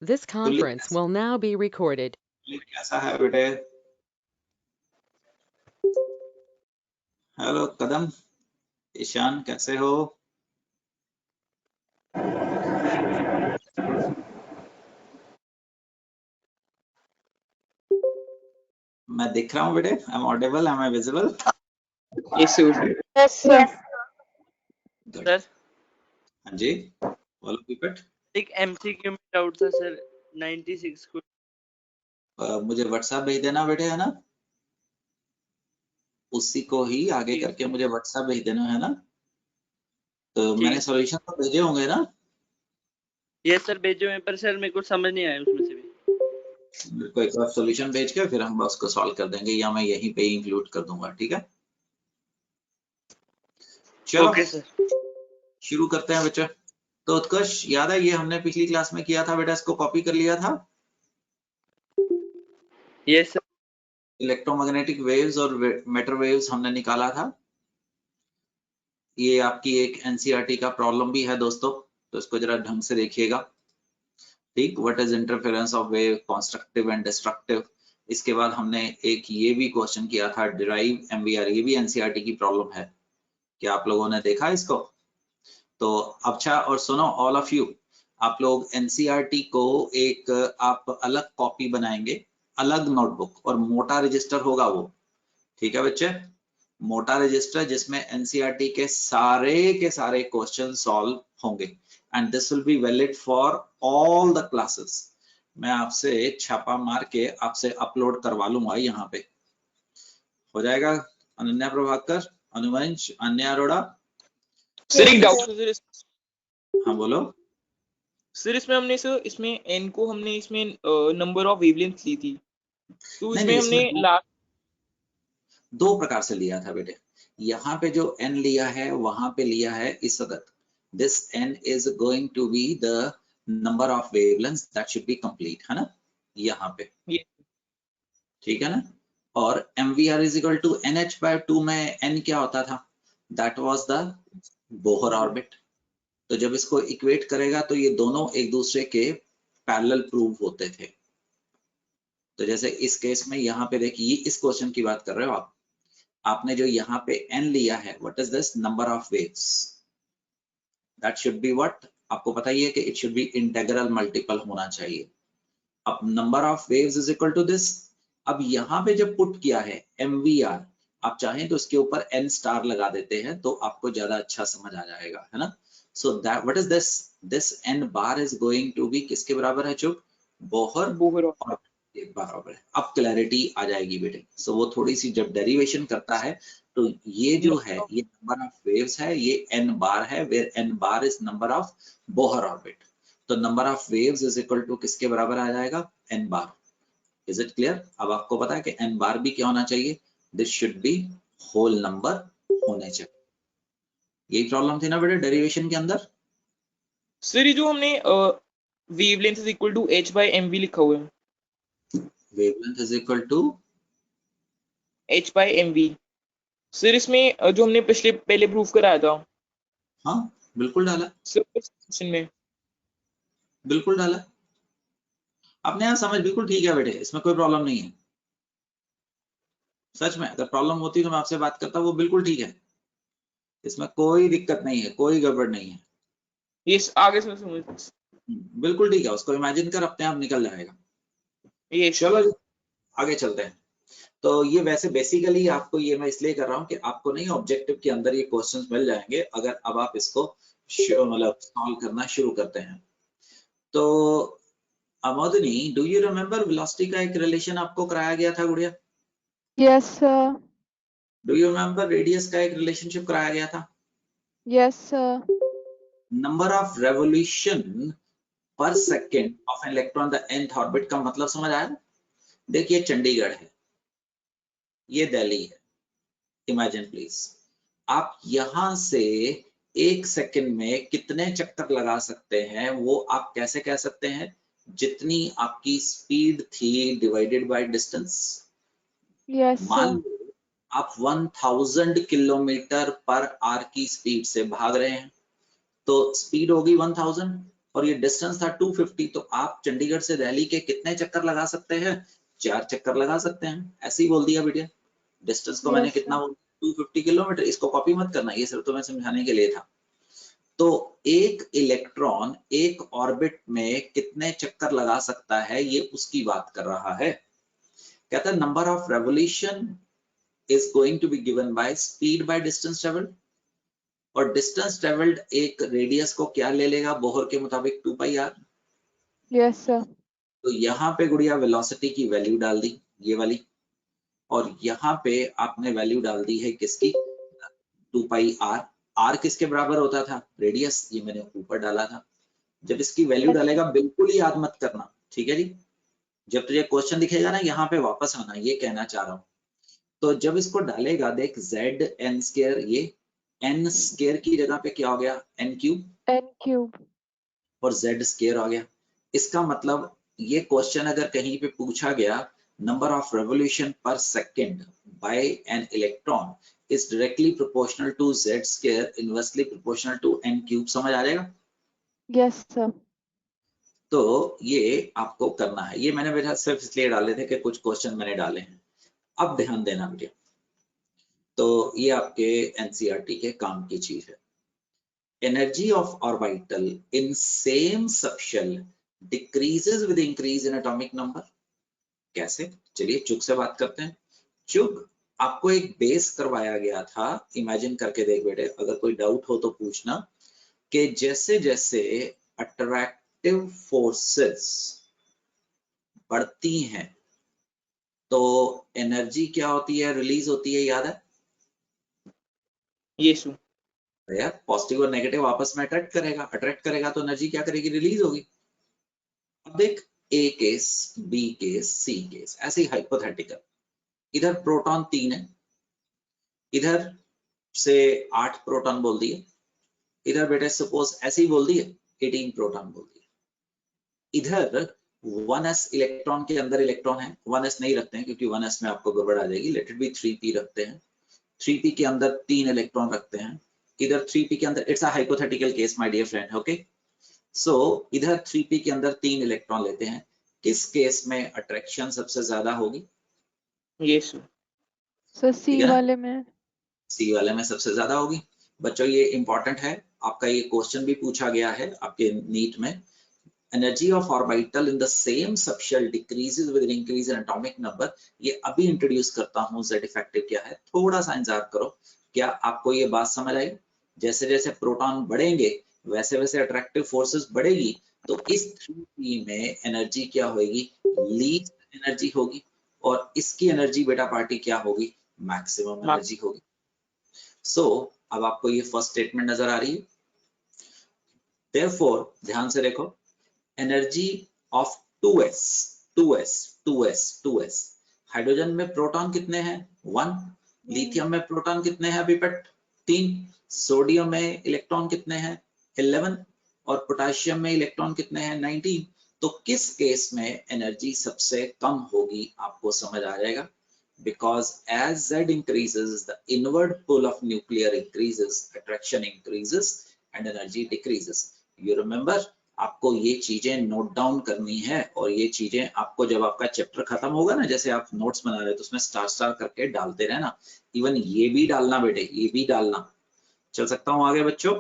This conference will now be recorded. कैसा है बेटे? हेलो कदम, ईशान कैसे हो? मैं दिख रहा हूँ बेटे? I am audible, am I visible? Yes, sir. Yes, sir. Good. Sir हाँ जी, बोलो पीपट। एक एमसीक्यू में डाउट था सर 96 को। मुझे व्हाट्सएप भेज देना बेटे, है ना? उसी को ही आगे करके मुझे व्हाट्सएप भेज देना, है ना? तो मैंने सॉल्यूशन तो भेजे होंगे ना? यस सर भेजे हुए, पर सर मेरे को समझ नहीं आया उसमें से भी। कोई एक सॉल्यूशन भेज के फिर हम उसको सॉल्व कर देंगे, या मैं यहीं पे इंक्लूड कर दूंगा, ठीक है? चलो ओके सर, शुरू करते हैं बच्चे। तो उत्कर्ष याद है, ये हमने पिछली क्लास में किया था बेटा, इसको कॉपी कर लिया था। Yes sir. इलेक्ट्रोमैग्नेटिक वेव्स और मैटर वेव्स हमने निकाला था। ये आपकी एक एनसीईआरटी का प्रॉब्लम भी है दोस्तों, तो इसको जरा ढंग से देखिएगा। ठीक, what is interference of wave, constructive and destructive. इसके बाद हमने एक ये भी क्वेश्चन किया था, डिराइव एमवीआर, ये भी एनसीईआरटी की प्रॉब्लम है। क्या आप लोगों ने देखा इसको? तो अच्छा, और सुनो ऑल ऑफ यू, आप लोग एनसीईआरटी को एक आप अलग कॉपी बनाएंगे, अलग नोटबुक, और मोटा रजिस्टर होगा वो, ठीक है बच्चे? मोटा रजिस्टर जिसमें एनसीईआरटी के सारे क्वेश्चन सॉल्व होंगे, and this will be valid for all the classes. मैं आपसे छापा मार के आपसे अपलोड करवा लूंगा, यहाँ पे हो जाएगा। अनन्या प्रभाकर, अनुवंश, अन्या अरोड़ा। सर एक डाउट सर हाँ बोलो। सर इसमें हमने सर इसमें n को हमने इसमें नंबर ऑफ वेवलेंथ ली थी, तो नहीं इसमें नहीं, हमने इसमें दो प्रकार से लिया था बेटे। यहाँ पे जो n लिया है वहां पे लिया है इस अदद, this n is going to be the number of wavelengths that should be complete, है ना? यहाँ पे ठीक है ना? और MVR is equal to NH/2 में n क्या होता था? That was the Bohr orbit. तो जब इसको इक्वेट करेगा तो ये दोनों एक दूसरे के पैरेलल प्रूव होते थे। तो जैसे इस केस में यहाँ पे देखिए, इस क्वेश्चन की बात कर रहे हो आप, आपने जो यहाँ पे n लिया है, what is this? Number of waves. That should be what? आपको पता ही है कि it should be integral multiple होना चाहिए। अब number of waves is equal to this. अब यहाँ पे जब पुट किया है MVR, आप चाहें तो इसके ऊपर n स्टार लगा देते हैं तो आपको ज्यादा अच्छा समझ आ जाएगा, है ना? So that what is this? This n bar is going to be किसके बराबर है चुप? बोहर और एक बराबर है। अब क्लैरिटी आ जाएगी बेटे। सो वो थोड़ी सी जब डेरिवेशन करता है तो ये जो है, ये नंबर ऑफ वेव्स है, ये n बार है, where n bar is number of Bohr orbit. तो number of waves is equal to किसके बराबर आ जाएगा? n bar. Is it clear? अब आपको पता है कि n बार भी क्या होना चाहिए? This should be whole number होने चाहिए। यही प्रॉब्लम थी ना बेटे डेरिवेशन के अंदर? सर ये जो हमने wavelength is equal to h/mv लिखा हुआ है, wavelength is equal to h/mv sir इसमें जो हमने पहले प्रूफ कराया था, हाँ बिल्कुल डाला, सर क्वेश्चन में बिल्कुल डाला आपने। यहाँ समझ बिल्कुल ठीक है बेटे, इसमें कोई प्रॉब्लम नहीं है। सच में अगर प्रॉब्लम होती तो मैं आपसे बात करता, वो बिल्कुल ठीक है, इसमें कोई दिक्कत नहीं है, कोई गड़बड़ नहीं है। ये आगे से समझ बिल्कुल ठीक है, उसको इमेजिन कर अपने आप निकल जाएगा। ये चलो आगे चलते हैं। तो ये वैसे बेसिकली आपको ये मैं इसलिए कर रहा हूँ कि आपको नहीं, ऑब्जेक्टिव के अंदर ये क्वेश्चंस मिल जाएंगे अगर अब आप इसको मतलब सॉल्व करना शुरू करते हैं। तो अमोदिनी, डू यू रिमेम्बर वेलोसिटी का एक रिलेशन आपको कराया गया था गुड़िया? Yes, sir. Do you remember radius का एक रिलेशनशिप कराया गया था? Yes, sir. Number of revolution per second of an electron the nth orbit का मतलब समझ आया? देखिए चंडीगढ़ है, ये दिल्ली है, इमेजिन प्लीज। आप यहां से एक सेकंड में कितने चक्कर लगा सकते हैं वो आप कैसे कह सकते हैं? जितनी आपकी स्पीड थी डिवाइडेड बाय डिस्टेंस। Yes, मान sir. लो आप 1000 किलोमीटर पर आवर की स्पीड से भाग रहे हैं, तो स्पीड होगी 1000, और ये डिस्टेंस था 250, तो आप चंडीगढ़ से दिल्ली के कितने चक्कर लगा सकते हैं? 4 चक्कर लगा सकते हैं। ऐसे ही बोल दिया बेटा, डिस्टेंस को मैंने Yes, कितना sir. बोल 250 किलोमीटर। इसको कॉपी मत करना, ये सिर्फ तुम्हें समझाने के लिए था। तो एक इलेक्ट्रॉन एक ऑर्बिट में कितने चक्कर लगा सकता है, ये उसकी बात कर रहा है। कहता है number of revolution is going to be given by speed by distance travelled, और डिस्टेंस ट्रेवल्ड एक रेडियस को क्या ले लेगा बोहर के मुताबिक 2 पाई आर। Yes, sir. तो यहाँ पे गुड़िया वेलोसिटी की वैल्यू डाल दी ये वाली, और यहाँ पे आपने वैल्यू डाल दी है किसकी? 2 पाई आर। आर किसके बराबर होता था? रेडियस, ये मैंने ऊपर डाला था। जब इसकी वैल्यू Yes, डालेगा बिल्कुल ही याद मत करना, ठीक है जी। जब तुझे क्वेश्चन दिखेगा ना यहाँ पे वापस आना, ये कहना चाह रहा हूँ। तो जब इसको डालेगा देख जेड एन स्केयर, ये एन स्केयर की जगह पे क्या हो गया? N cube, N cube. और जेड स्केयर आ गया। इसका मतलब ये क्वेश्चन अगर कहीं पे पूछा गया number of revolution per second by N electron is directly proportional to Z square inversely proportional to N cube, समझ आ जाएगा? Yes, sir. तो ये आपको करना है। ये मैंने बेटा सिर्फ इसलिए डाले थे कि कुछ क्वेश्चन मैंने डाले हैं। अब ध्यान देना बेटा, तो ये आपके एनसीईआरटी के काम की चीज है। Energy of orbital in same subshell decreases with increase in atomic number. कैसे? चलिए चुग से बात करते हैं। चुग, आपको एक बेस करवाया गया था, इमेजिन करके देख बेटे, अगर कोई डाउट हो तो पूछना, कि जैसे जैसे अट्रैक्टिव फोर्सेस बढ़ती हैं तो एनर्जी क्या होती है? रिलीज होती है, याद है? यीशु। यार पॉजिटिव और नेगेटिव आपस में अट्रैक्ट करेगा तो एनर्जी क्या करेगी? रिलीज होगी। अब देख, ए केस, बी केस, सी केस, ऐसे ही हाइपोथेटिकल। इधर प्रोटॉन 3 है, इधर से 8 प्रोटॉन बोल दिए, इधर बेटे सपोज ऐसे ही बोल दिए 18 प्रोटॉन बोल दिए। इधर 1s इलेक्ट्रॉन के अंदर इलेक्ट्रॉन है, 1s नहीं रखते हैं क्योंकि 1s में आपको गड़बड़ आ जाएगी, लेट इट बी 3p रखते हैं। 3p के अंदर 3 इलेक्ट्रॉन रखते हैं, इधर 3p के अंदर, it's a hypothetical case my dear friend, okay. So इधर 3p के अंदर 3 इलेक्ट्रॉन लेते हैं, किस केस में अट्रैक्शन सबसे ज्यादा होगी? यीशु। So ठीक C है ना? वाले में. सी वाले में सबसे ज्यादा होगी। बच्चों ये इंपॉर्टेंट है, आपका ये क्वेश्चन भी पूछा गया है आपके नीट में। Energy of orbital in the same subshell decreases with increase in atomic number. ये अभी इंट्रोड्यूस करता हूँ जेड इफेक्टिव क्या है, थोड़ा सा इंतजार करो। क्या आपको ये बात समझ आई? जैसे जैसे प्रोटॉन बढ़ेंगे वैसे वैसे अट्रैक्टिव फोर्सेस बढ़ेगी, तो इस 3p में एनर्जी क्या होगी? लीस्ट एनर्जी होगी, और इसकी एनर्जी बेटा पार्टी क्या होगी? मैक्सिमम एनर्जी होगी। सो अब आपको ये फर्स्ट स्टेटमेंट नजर आ रही है। Therefore, ध्यान से देखो, एनर्जी ऑफ 2s, हाइड्रोजन में प्रोटॉन कितने हैं? 1। लिथियम में प्रोटॉन कितने हैं अभी तक? 3। सोडियम में इलेक्ट्रॉन कितने हैं? 11। और पोटेशियम में इलेक्ट्रॉन कितने हैं? 19। तो किस केस में एनर्जी सबसे कम होगी आपको समझ आ जाएगा। Because as Z increases, the inward pull of nuclear increases, attraction increases and energy decreases. You remember, आपको ये चीजें नोट डाउन करनी है, और ये चीजें आपको जब आपका चैप्टर खत्म होगा ना, जैसे आप नोट्स बना रहे हो तो उसमें स्टार स्टार करके डालते रहना। इवन ये भी डालना बेटे, ये भी डालना। चल सकता हूँ आगे बच्चों?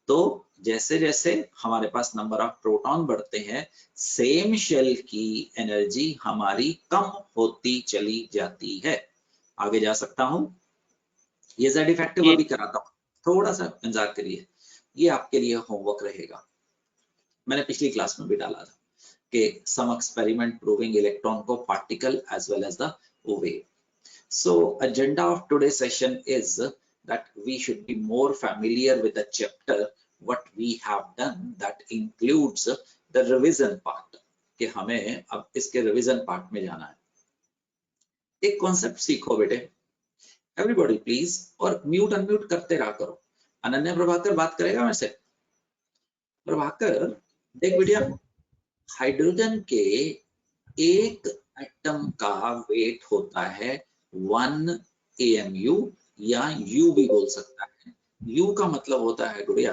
तो जैसे जैसे हमारे पास नंबर ऑफ प्रोटॉन बढ़ते हैं, सेम शेल की एनर्जी हमारी कम होती चली जाती है। आगे जा सकता हूं? ये जेड इफेक्टिव अभी कराता हूं, थोड़ा सा इंतजार करिए, ये आपके लिए होमवर्क रहेगा। मैंने पिछली क्लास में भी डाला था कि सम एक्सपेरिमेंट प्रूविंग इलेक्ट्रॉन को particle as well as the wave. So agenda of today's session is that we should be more familiar with the chapter what we have done, that includes the revision part, कि हमें अब इसके revision part में जाना है। एक concept सीखो बेटे, everybody please, और म्यूट अनम्यूट करते रहा करो। अनन्या प्रभाकर बात करेगा मेरे से। प्रभाकर देख बेटिया, हाइड्रोजन के एक एटम का वेट होता है 1 AMU, या U भी बोल सकता है। U का मतलब होता है गुड़िया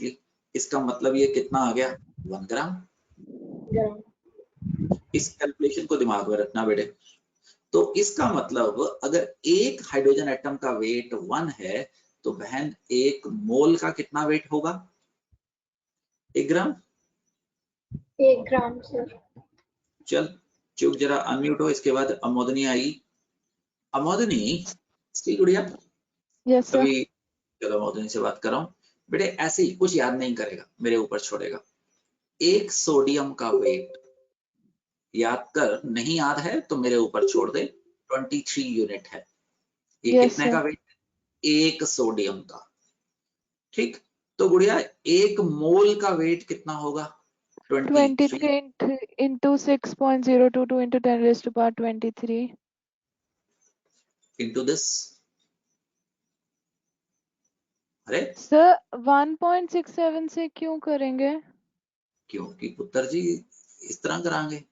अप्रोक्सीमेटली। इसका मतलब ये कितना आ गया 1 ग्राम। इस कैलकुलेशन को दिमाग में रखना बेटे। तो इसका मतलब अगर एक हाइड्रोजन एटम का वेट 1 है तो बहन 1 मोल का कितना वेट होगा 1 ग्राम। 1 ग्राम सर। चल चुप जरा अनम्यूट हो। इसके बाद अमोदनी आई। अमोदनी स्टिल गुड़िया Yes, sir. अभी चलो अमोदनी से बात कर रहा हूँ बेटे। ऐसे ही कुछ याद नहीं करेगा, मेरे ऊपर छोड़ेगा। एक सोडियम का वेट याद कर, नहीं याद है तो मेरे ऊपर छोड़ दे। 23 यूनिट है। ये Yes, कितने sir. का वेट? एक सोडियम का। ठीक, तो गुड़िया 1 मोल का वेट कितना होगा 23 23 into 6.022 into 10 raised to power 23. into this। अरे Sir, 1.67 से क्यों करेंगे? क्योंकि पुत्र जी इस तरह करांगे,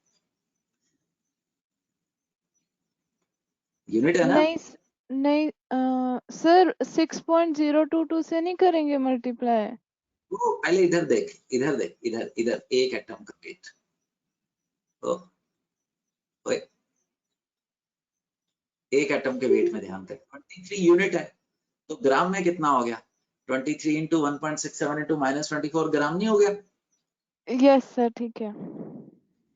यूनिट है ना। नहीं सर 6.022 से नहीं करेंगे मल्टीप्लाई। वो पहले इधर देख, इधर देख, इधर इधर एक एटम का वेट। ओए एक एटम के वेट में ध्यान दे। 23 यूनिट है तो ग्राम में कितना हो गया 23 इंटू 1.67 इंटू -24 ग्राम नहीं हो गया। यस सर ठीक है।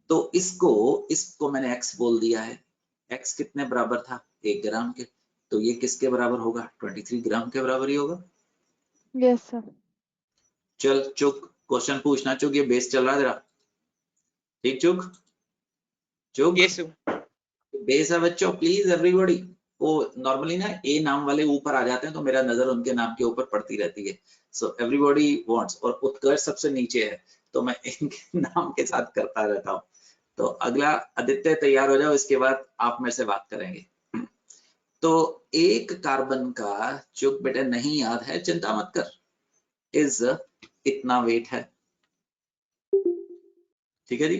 तो इसको मैंने x बोल दिया है। x कितने बराबर था 1 ग्राम के, तो ये किसके बराबर होगा 23 ग्राम के बराबर ही होगा। Yes sir. चल चुक क्वेश्चन पूछना चुक, ये बेस चल रहा है तेरा। ठीक चुक चुक यस सर। बेस है बच्चों, प्लीज एवरीबॉडी। वो नॉर्मली ना ए नाम वाले ऊपर आ जाते हैं तो मेरा नजर उनके नाम के ऊपर पड़ती रहती है। सो एवरीबॉडी वांट्स, और उत्कर्ष सबसे नीचे है तो मैं इनके नाम के साथ करता रहता हूँ। तो अगला आदित्य तैयार हो जाओ, इसके बाद आप मेरे से बात करेंगे। तो एक कार्बन का चुक बेटे नहीं याद है चिंता मत कर, इज इतना वेट है। ठीक है जी।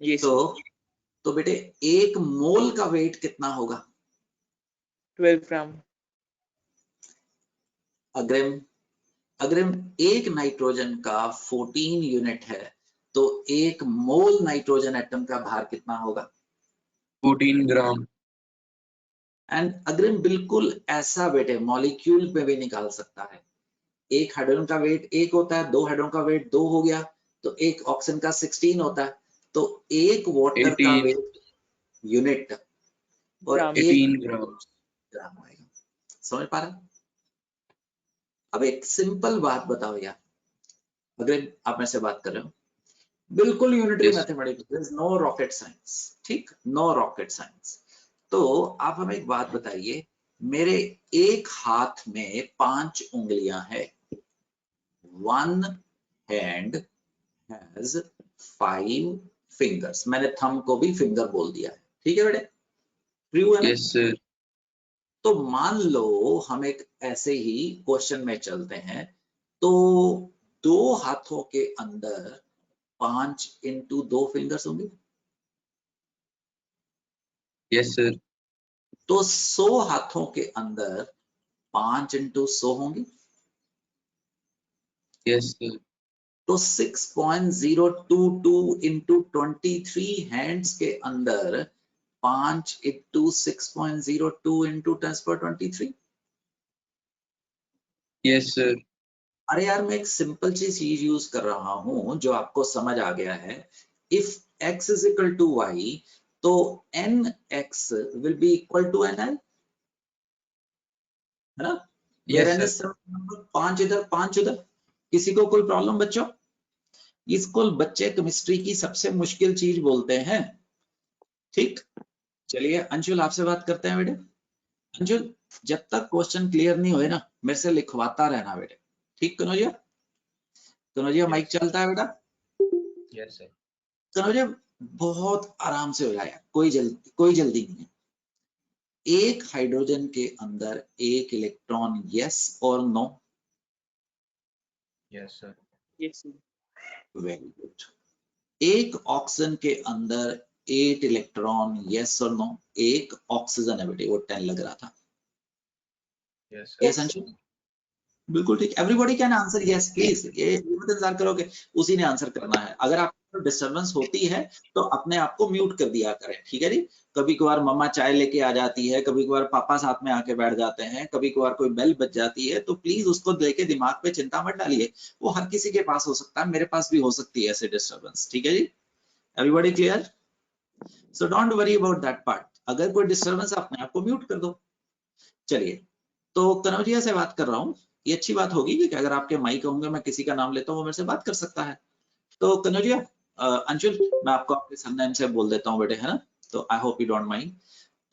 यस तो बेटे 1 मोल का वेट कितना होगा 12 ग्राम। अग्रिम अग्रिम एक नाइट्रोजन का 14 यूनिट है तो 1 मोल नाइट्रोजन एटम का भार कितना होगा 14 ग्राम। एंड अग्रिम बिल्कुल ऐसा बेटे मॉलिक्यूल पे भी निकाल सकता है। एक हाइड्रोजन का वेट 1 होता है, 2 हाइड्रोजन का वेट 2 हो गया, तो एक ऑक्सीजन का 16 होता है, तो एक वाटर का 18 वेट यूनिट और ग्राम। 18 ग्राम। ग्राम आएगा। समझ पा रहे? अब एक सिंपल बात बताओ यार, अगर आप मेरे से बात कर रहे हो, बिल्कुल unitary Yes. Mathematics, there is no rocket science. ठीक, नो रॉकेट साइंस। तो आप हमें एक बात बताइए, मेरे एक हाथ में 5 उंगलियां हैं। One hand has 5 fingers. मैंने थंब को भी फिंगर बोल दिया है। ठीक है बेटे, ट्रू है ना? Yes sir. तो मान लो हम एक ऐसे ही क्वेश्चन में चलते हैं, तो 2 हाथों के अंदर 5 इंटू 2 फिंगर्स होंगे। Yes sir. तो 100 हाथों के अंदर 5 इंटू 100 होंगे। Yes, sir. तो 6.022 into 23 hands के अंदर 5 into 6.02 into 10^23। Yes, sir. अरे यार मैं एक सिंपल सी चीज यूज कर रहा हूं जो आपको समझ आ गया है। If x is equal to y तो nx will be equal to ni, है ना? Yes, Where n is sir. 5 इधर 5 उधर। किसी को कोई प्रॉब्लम बच्चों? इसको बच्चे केमिस्ट्री की सबसे मुश्किल चीज बोलते हैं। ठीक, चलिए अंशुल आपसे बात करते हैं बेटे। अंशुल जब तक क्वेश्चन क्लियर नहीं होए ना मेरे से लिखवाता रहना बेटे। ठीक कनौजिया? कनौजिया माइक चलता है बेटा? Yes, sir. कनौजिया बहुत आराम से हो जाएगा, कोई जल्दी नहीं है। एक हाइड्रोजन के अंदर एक इलेक्ट्रॉन यस और no? Yes, sir. Yes, sir. Very good. एक ऑक्सीजन के अंदर 8 इलेक्ट्रॉन यस और नो? एक ऑक्सीजन है बेटे, वो 10 लग रहा था। Yes, sir. यस अंशुल? बिल्कुल ठीक। Everybody can answer yes please. ये मत इंतजार करो कि उसी ने आंसर करना है। अगर आपको डिस्टरबेंस होती है तो अपने आप को म्यूट कर दिया करें, ठीक है जी? कभी कभार मम्मा चाय लेके आ जाती है, कभी कभार पापा साथ में आके बैठ जाते हैं, कभी कभार कोई बेल बज जाती है, तो प्लीज उसको लेके दिमाग पे चिंता मत डालिए। वो हर किसी के पास हो सकता है, मेरे पास भी हो सकती है ऐसे डिस्टर्बेंस, ठीक है जी? Everybody clear? So don't worry about that part. अगर कोई डिस्टर्बेंस अपने आप को म्यूट कर दो। चलिए, तो कनौजिया से बात कर रहा हूँ। ये अच्छी बात होगी कि अगर आपके माइक होंगे, मैं किसी का नाम लेता हूँ, वो मेरे से बात कर सकता है। तो कनौजिया, अंशुल मैं आपको आपके सरनेम से बोल देता हूँ बेटे, है ना? तो I hope you don't mind.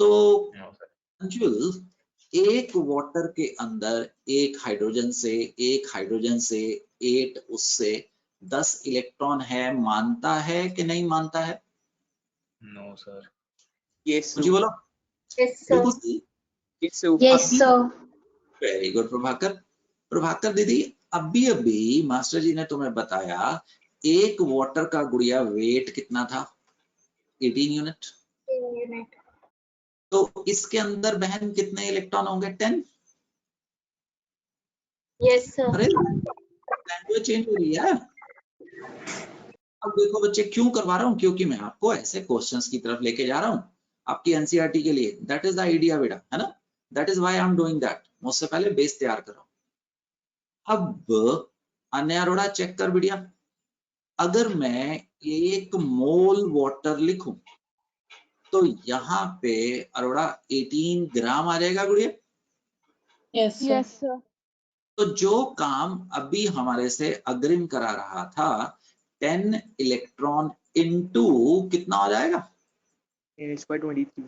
तो No, sir. अंशुल, एक वाटर के अंदर एक हाइड्रोजन से 8 उससे 10 इलेक्ट्रॉन है, मानता है कि नहीं मानता है? No, sir. Yes, sir. मुझे बोलो। Yes, sir. बिल्कुल सही। Yes, sir. Yes, sir. Very good Prabhakar दीदी, अभी मास्टर जी ने तुम्हें बताया एक वाटर का गुड़िया वेट कितना था? 18 यूनिट। Unit. तो इसके अंदर बहन कितने इलेक्ट्रॉन होंगे? 10। Yes, sir. अरे लैंग्वेज चेंज हो रही है। अब देखो बच्चे, क्यों करवा रहा हूँ? क्योंकि मैं आपको ऐसे क्वेश्चंस की तरफ लेके जा रहा हूँ आपकी एनसीईआरटी के लिए। दैट इज द आइडिया बेटा, है ना? That is why I am doing that. मुझसे पहले बेस तैयार कर रहा हूँ। अब अन्य अरोड़ा चेक कर बिटिया, अगर मैं 1 मोल वाटर लिखूं तो यहाँ पे अरोड़ा 18 ग्राम आ जाएगा गुड़िया। Yes, sir. तो जो काम अभी हमारे से अग्रिम करा रहा था 10 इलेक्ट्रॉन इनटू कितना हो जाएगा? And it's by 23.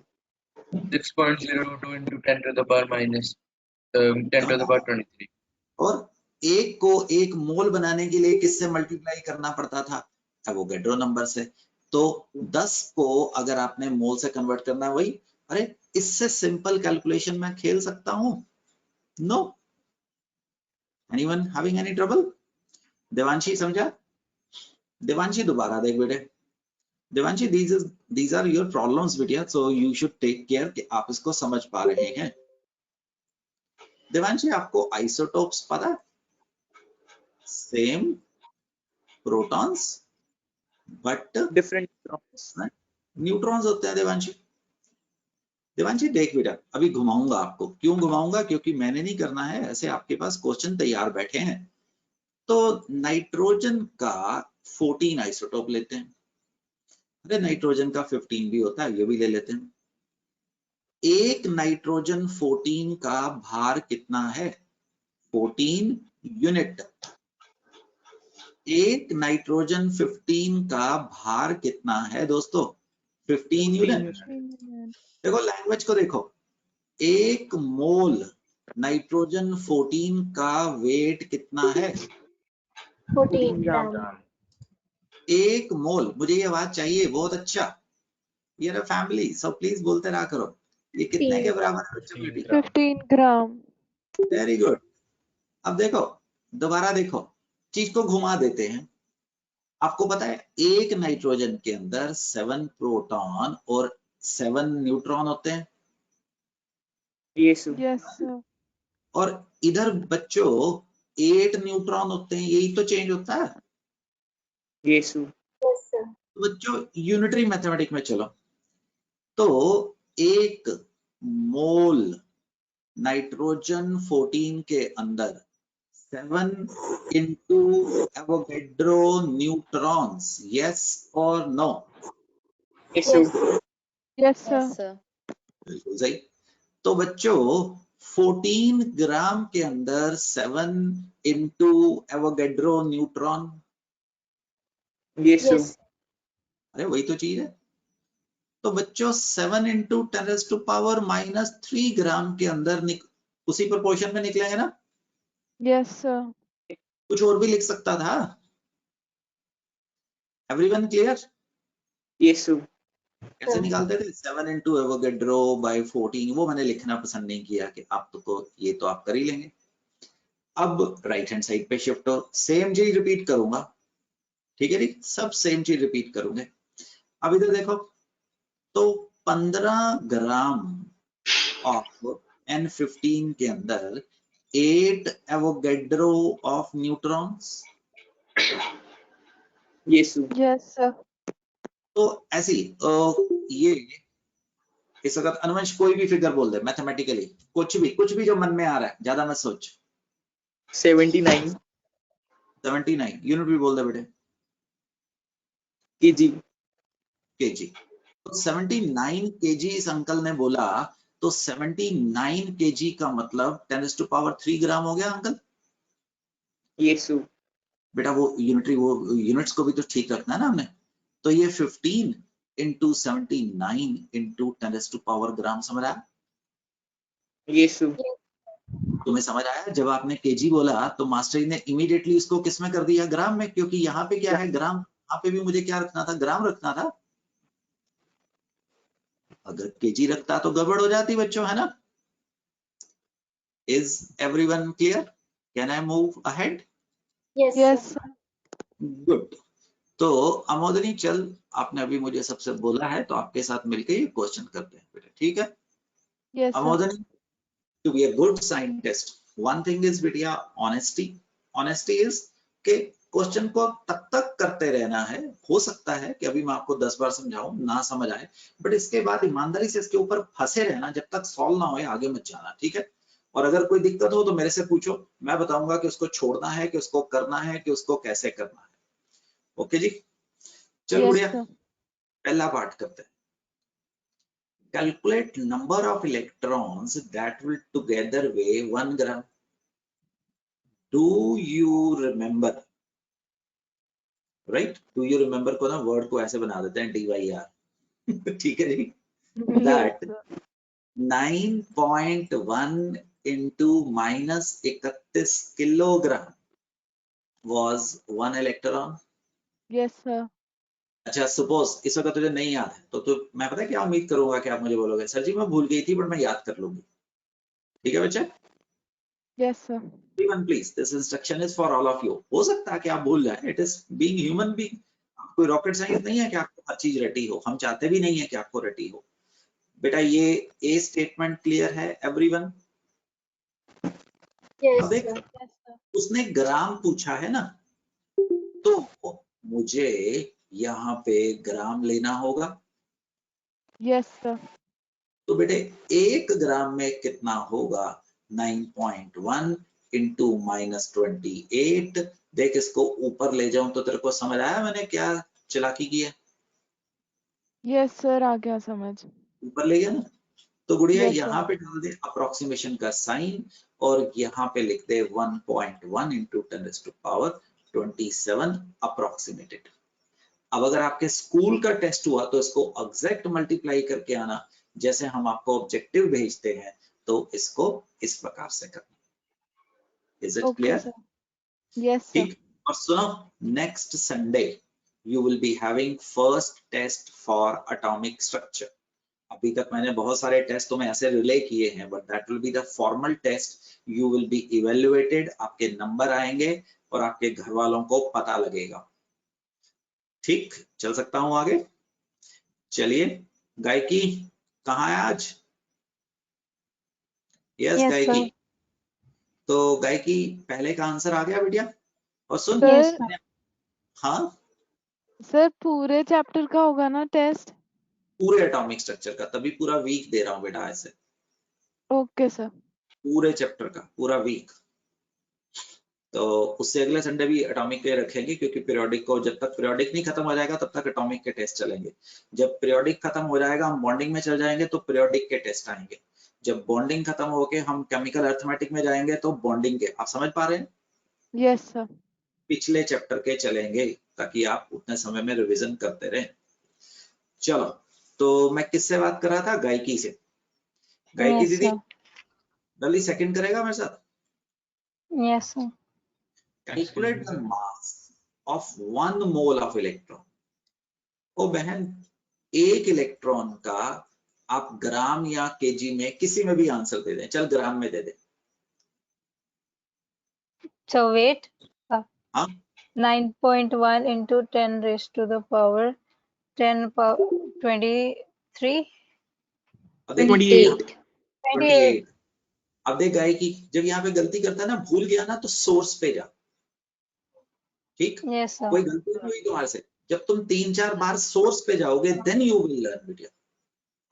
6.02 into 10 to the power minus 10 to the power 23. और एक को 1 मोल बनाने के लिए किससे मल्टीप्लाई करना पड़ता था? एवोगैड्रो नंबर से। तो 10 को अगर आपने मोल से कन्वर्ट करना है, वही। अरे इससे सिंपल कैलकुलेशन मैं खेल सकता हूं? No. Anyone having any trouble? Devanshi समझा? देवांशी दोबारा देख बेटे। Devanshi, these are your problems बेटिया, so you should take care कि आप इसको समझ पा रहे हैं। देवांशी, आपको आइसोटोप्स पता है? Same protons but Different. Neutrons होते हैं। देवांशी देख बेटा, अभी घुमाऊंगा आपको। क्यों घुमाऊंगा? क्योंकि मैंने नहीं करना है, ऐसे आपके पास क्वेश्चन तैयार बैठे हैं। तो नाइट्रोजन का 14 आइसोटोप लेते हैं। अरे नाइट्रोजन का 15 भी होता है, ये भी ले लेते हैं। एक नाइट्रोजन 14 का भार कितना है? 14 यूनिट। एक नाइट्रोजन 15 का भार कितना है दोस्तों? 15 यूनिट। देखो लैंग्वेज को देखो, एक मोल नाइट्रोजन 14 का वेट कितना है? 14 gram. एक मोल। मुझे ये बात चाहिए, बहुत अच्छा। ये रहा फैमिली, सब प्लीज बोलते रहा करो। ये कितने के बराबर है बच्चों? बेटी 15 gram. Very good. अब देखो, दोबारा देखो, चीज को घुमा देते हैं। आपको पता है एक नाइट्रोजन के अंदर 7 प्रोटॉन और 7 न्यूट्रॉन होते हैं। Yes, sir. Yes, sir. और इधर बच्चों 8 न्यूट्रॉन होते हैं, यही तो चेंज होता है। Yes, sir. Yes, sir. तो बच्चों यूनिटरी मैथमेटिक में चलो, तो 1 मोल नाइट्रोजन 14 के अंदर 7 into एवोगैड्रो न्यूट्रॉन्स, यस और no? Yes, Yes, sir. sir. Yes, sir. Yes, sir. बिल्कुल सही। तो बच्चों 14 ग्राम के अंदर 7 into Avogadro neutron, Yes, sir. Yes. अरे वही तो चीज है। तो बच्चों 7 into 10⁻³ ग्राम के अंदर उसी प्रोपोर्शन में निकलेंगे ना? Yes, sir. कुछ और भी लिख सकता था। Everyone clear? Yes, sir. कैसे हाँ। निकालते थे? 7 into एवोगैड्रो by 14, वो मैंने लिखना पसंद नहीं किया कि आप तो ये तो आप कर ही लेंगे। अब राइट हैंड साइड पे शिफ्ट हो, सेम चीज रिपीट करूंगा, ठीक है जी, सब सेम चीज रिपीट करूंगे। अब इधर देखो, तो 15 ग्राम ऑफ N15 के अंदर 8 Avogadro of neutrons. Yes, sir. Yes, sir. तो ऐसी ये इस वक्त अनुवंश कोई भी फिगर बोल दे मैथमेटिकली, कुछ भी जो मन में आ रहा है, ज्यादा मत सोच। 79 79 यूनिट भी बोल दे बेटे, kg. केजी। तो 79 केजी इस अंकल ने बोला, तो 79 केजी का मतलब 10⁻³ ग्राम हो गया अंकल। Yes, sir. बेटा वो यूनिट्स को भी तो ठीक रखना है ना हमने। तो ये 15 into 79 into 10⁻³ ग्राम, समझ आया? Yes, sir. तुम्हें समझ आया? जब आपने केजी बोला तो मास्टर जी ने इमीडिएटली इसको किस में कर दिया? ग्राम में, क्योंकि यहाँ पे क्या है ग्राम, यहाँ पे भी मुझे क्या रखना था? ग्राम रखना था। अगर केजी रखता तो गड़बड़ हो जाती बच्चों, है ना? Is everyone clear? Can I move ahead? Yes, Yes, sir. sir. Good. तो अमोदनी चल, आपने अभी मुझे सबसे बोला है तो आपके साथ मिलकर ये क्वेश्चन करते हैं बेटा, ठीक है? Yes, sir. Amodini, to be a good scientist, one thing is बेटिया honesty. Honesty is कि क्वेश्चन को तब तक करते रहना है। हो सकता है कि अभी मैं आपको 10 बार समझाऊं, ना समझ आए, बट इसके बाद ईमानदारी से इसके ऊपर फंसे रहना, जब तक सॉल्व ना हो आगे मत जाना, ठीक है? और अगर कोई दिक्कत हो तो मेरे से पूछो, मैं बताऊंगा कि उसको छोड़ना है, कि उसको करना है, कि उसको कैसे करना है। ओके जी, चलो Yes, बढ़िया। sir. पहला पार्ट करते हैं। Calculate number of electrons that will together weigh 1 gram. Do you remember? Right? Do you remember को ना वर्ड को ऐसे बना देते हैं DYR, ठीक है जी? Yes, That sir. 9.1 into -31 kilogram was 1 electron. Yes, sir. अच्छा, सपोज इस वक्त तुझे नहीं याद है तो मैं पता है क्या उम्मीद करूंगा कि आप मुझे बोलोगे, सर जी मैं भूल गई थी बट मैं याद कर लूंगी। ठीक है बच्चे? Yes, sir. Everyone please, this instruction is for all of you. हो सकता है कि आप भूल जाए, it is being human being. कोई रॉकेट साइंस नहीं है कि आपको हर चीज रटी हो, हम चाहते भी नहीं है कि आपको रटी हो। बेटा ये ए स्टेटमेंट क्लियर है एवरीवन? Yes, अब एक sir. Yes, sir. उसने ग्राम पूछा है ना, तो मुझे यहाँ पे ग्राम लेना होगा। Yes, sir. तो बेटे 1 ग्राम में कितना होगा? 9.1 into -28। देख इसको ऊपर ले जाऊं तो तेरे को समझ आया मैंने क्या चालाकी की है? Yes, sir. आ गया समझ. ऊपर ले गया ना? तो गुड़िया Yes, यहाँ sir. पे डाल दे अप्रोक्सीमेशन का साइन और यहाँ पे लिख दे 1.1 into 10⁻27 अप्रोक्सीमेटेड। अब अगर आपके स्कूल का टेस्ट हुआ तो इसको एग्जैक्ट मल्टीप्लाई करके आना, जैसे हम आपको ऑब्जेक्टिव भेजते हैं तो इसको इस प्रकार से करना। Is it Okay, clear? sir. Yes, sir. ठीक। और सुनो, next Sunday you will be having first test for atomic structure. अभी तक मैंने बहुत सारे टेस्ट तुम्हें ऐसे रिले किए हैं, but that will be the formal test. You will be evaluated, आपके नंबर आएंगे और आपके घर वालों को पता लगेगा। ठीक, चल सकता हूं आगे? चलिए, गायकी कहाँ है आज? यस Yes, गायकी। sir. तो गायकी पहले का आंसर आ गया बेटिया? और सुन, Yes, सर sir. हाँ, सर पूरे चैप्टर का होगा ना टेस्ट? पूरे एटॉमिक स्ट्रक्चर का, तभी पूरा वीक दे रहा हूँ बेटा ऐसे, ओके सर। पूरे चैप्टर का पूरा वीक। तो उससे अगले संडे भी एटॉमिक के रखेंगे, क्योंकि पीरियोडिक को जब तक पीरियोडिक नहीं खत्म हो जाएगा तब तक एटॉमिक के टेस्ट चलेंगे। जब पीरियोडिक खत्म हो जाएगा हम बॉन्डिंग में चल जाएंगे तो पीरियोडिक के टेस्ट आएंगे। जब बॉन्डिंग खत्म होके हम केमिकल अर्थमेटिक में जाएंगे तो बॉन्डिंग के, आप समझ पा रहे हैं? Yes sir. पिछले चैप्टर के चलेंगे ताकि आप उतने समय में रिवीजन करते रहें। चलो, तो मैं किससे बात कर रहा था? गायकी से। गायकी Yes, दीदी, sir. जल्दी सेकंड करेगा मेरे साथ? Yes, sir. Calculate the mass of 1 mole of electron. ओ बहन, एक इलेक्ट्रॉन का आप ग्राम या केजी में किसी में भी आंसर दे दें, चल ग्राम में दे दे। So weight, हाँ, 9.1 into 10 raised to the power 10 power 23. अब देख 28. 28। अब देख गायकी, जब यहाँ पे गलती करता है ना, भूल गया ना, तो सोर्स पे जा। ठीक, Yes, sir. कोई गलती नहीं हुई तुम्हारे से। जब तुम 3-4 बार सोर्स पे जाओगे देन यू विल लर्न बेटा।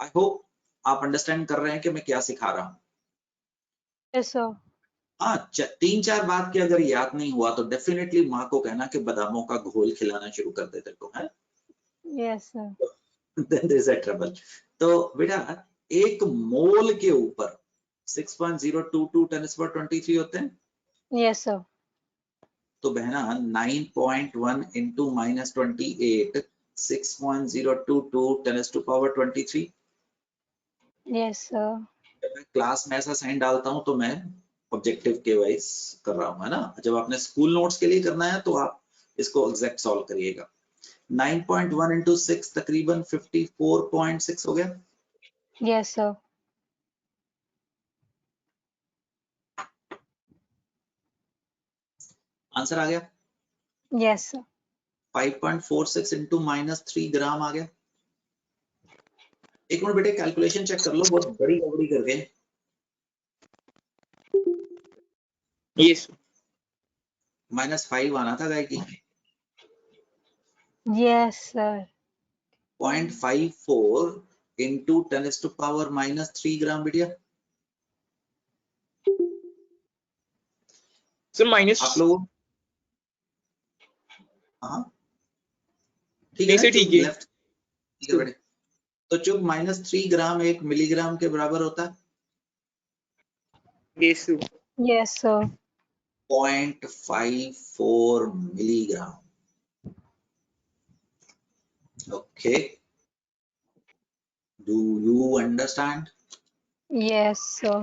आई होप आप अंडरस्टैंड कर रहे हैं कि मैं क्या सिखा रहा हूँ। Yes, sir. हाँ, 3-4 बात की अगर याद नहीं हुआ तो डेफिनेटली माँ को कहना कि बादामों का घोल खिलाना शुरू कर दे तेरे को, है? Yes, sir. Then there is a trouble. तो बेटा एक मोल के ऊपर 6.022 10⁻23 होते हैं। Yes, sir. तो बहना 9.1 into -28 6.022 10⁻23। Yes, sir. जब मैं क्लास में ऐसा साइन डालता हूं तो मैं ऑब्जेक्टिव के वाइज कर रहा हूं, है ना? जब आपने स्कूल नोट्स के लिए करना है तो आप इसको एग्जैक्ट सॉल्व करिएगा। 9.1 into 6 तकरीबन 54.6 हो गया। Yes, sir. आंसर आ गया। Yes, sir. 5.46 into -3 ग्राम आ गया। एक मिनट बेटे, कैलकुलेशन चेक कर लो, बहुत बड़ी गड़बड़ी कर गए। Yes. -5 आना था गायकी। Yes, sir. 0.54 into 10⁻³ ग्राम बेटिया। So minus. आप लोग हाँ ठीक है नहीं ना, से चुप ठीक है. लेफ्ट, ठीक है बेटे। तो चुप -3 ग्राम 1 मिलीग्राम के बराबर होता है। Yes, sir. Yes, sir. 0.54 milligram. Okay, do you understand? Yes, sir.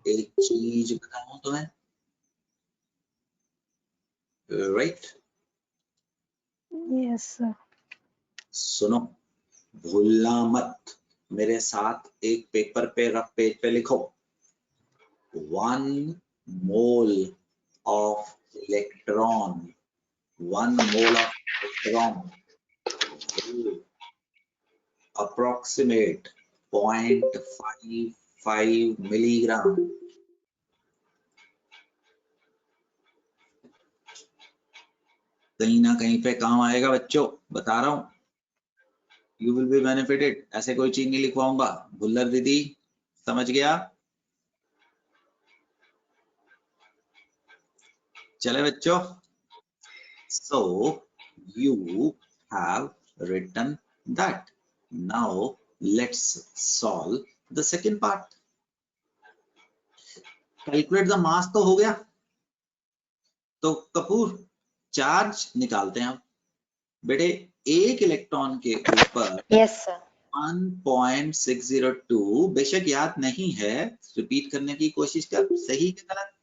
एक चीज बताऊं तुम्हें, राइट? Yes, sir. सुनो, भूलना मत, मेरे साथ एक पेपर पे रफ पेज पे लिखो 1 mole of electron, 1 mole of electron approximate 0.55 milligram. कहीं ना कहीं पे काम आएगा बच्चों, बता रहा हूं। You will be benefited. ऐसे कोई चीज नहीं लिखवाऊंगा। भुल्लर दीदी समझ गया? चले बच्चों, so you have written that. Now let's solve the second part. Calculate the mass तो हो गया। तो कपूर चार्ज निकालते हैं हम। बेटे एक इलेक्ट्रॉन के ऊपर Yes, sir. 1.602, बेशक याद नहीं है, रिपीट करने की कोशिश कर। सही के गलत?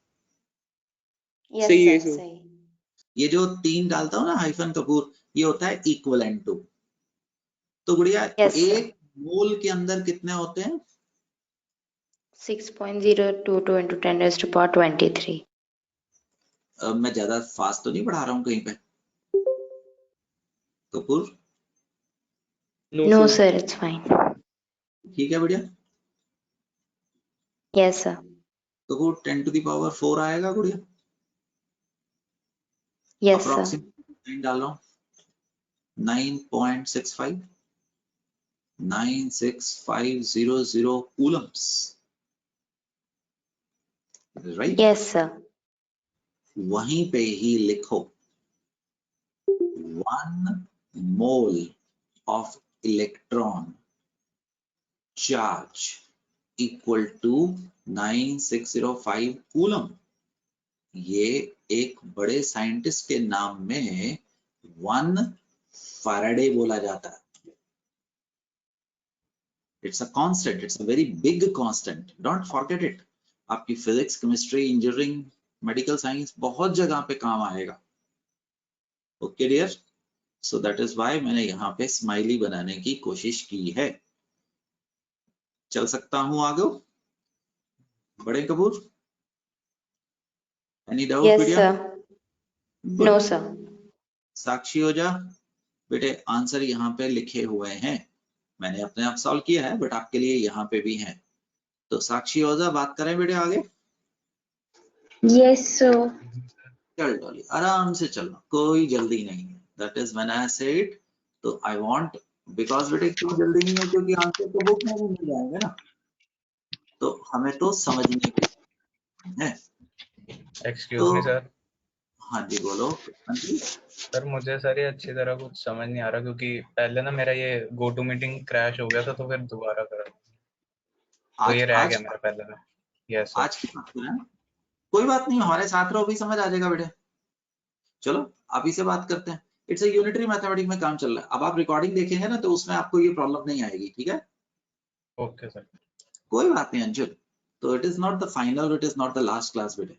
Yes, सही है, sir. sir. सही. ये जो 3 डालता हूं ना हाइफन कपूर, ये होता है इक्विवेलेंट टू। तो गुड़िया Yes, sir. एक मोल के अंदर कितने होते हैं? 6.022 into 10⁻23. मैं ज्यादा फास्ट तो नहीं पढ़ा रहा हूँ कहीं पे Kapoor? No, No, sir. sir. It's fine. ठीक है बढ़िया। Yes, sir. तो वो 10 to the power 4 आएगा गुड़िया? Yes, sir. अप्रोक्सीमेट डाल रहा हूँ 9.65 96500 कूलम्स, राइट? Yes, sir. वहीं पे ही लिखो 1 mole of electron charge equal to 9605 coulomb. ये एक बड़े साइंटिस्ट के नाम में 1 फैराडे बोला जाता है। It's a constant, it's a very big constant, don't forget it. आपकी physics, chemistry, engineering, medical science बहुत जगह पे काम आएगा। Okay dear, so that is why मैंने यहाँ पे स्माइली बनाने की कोशिश की है। चल सकता हूँ आगे? बड़े कपूर, एनी डाउट Yes, बेटिया? sir. Good. No, sir. साक्षी हो जा बेटे, आंसर यहाँ पे लिखे हुए हैं, मैंने अपने आप सॉल्व किया है बट आपके लिए यहाँ पे भी है। तो साक्षी हो जा, बात करें बेटे आगे? Yes, sir. चल डॉली, आराम से चलना, कोई जल्दी नहीं है। दैट इज व्हेन आई से इट, तो आई वांट, बिकॉज बेटे क्यों जल्दी नहीं है? क्योंकि आंसर तो बुक में भी मिल जाएंगे ना, तो हमें तो समझने की है। एक्सक्यूज तो मी सर। हाँ जी बोलो। हाँ जी सर मुझे सर ये अच्छी तरह कुछ समझ नहीं आ रहा, क्योंकि पहले ना मेरा ये गो टू मीटिंग क्रैश हो गया था, तो फिर दोबारा करा तो ये रह गया मेरा पहले में। Yes sir. आज की बात करें, कोई बात नहीं, हमारे साथ रहो, भी समझ आ जाएगा बेटे। चलो अभी से बात करते हैं। इट्स अ यूनिटरी मैथमेटिक्स में काम चल रहा है। अब आप रिकॉर्डिंग देखेंगे ना, तो उसमें आपको ये प्रॉब्लम नहीं आएगी, ठीक है? Okay sir. कोई बात नहीं अंशुल, तो it is not the final, it is not the last class बेटे।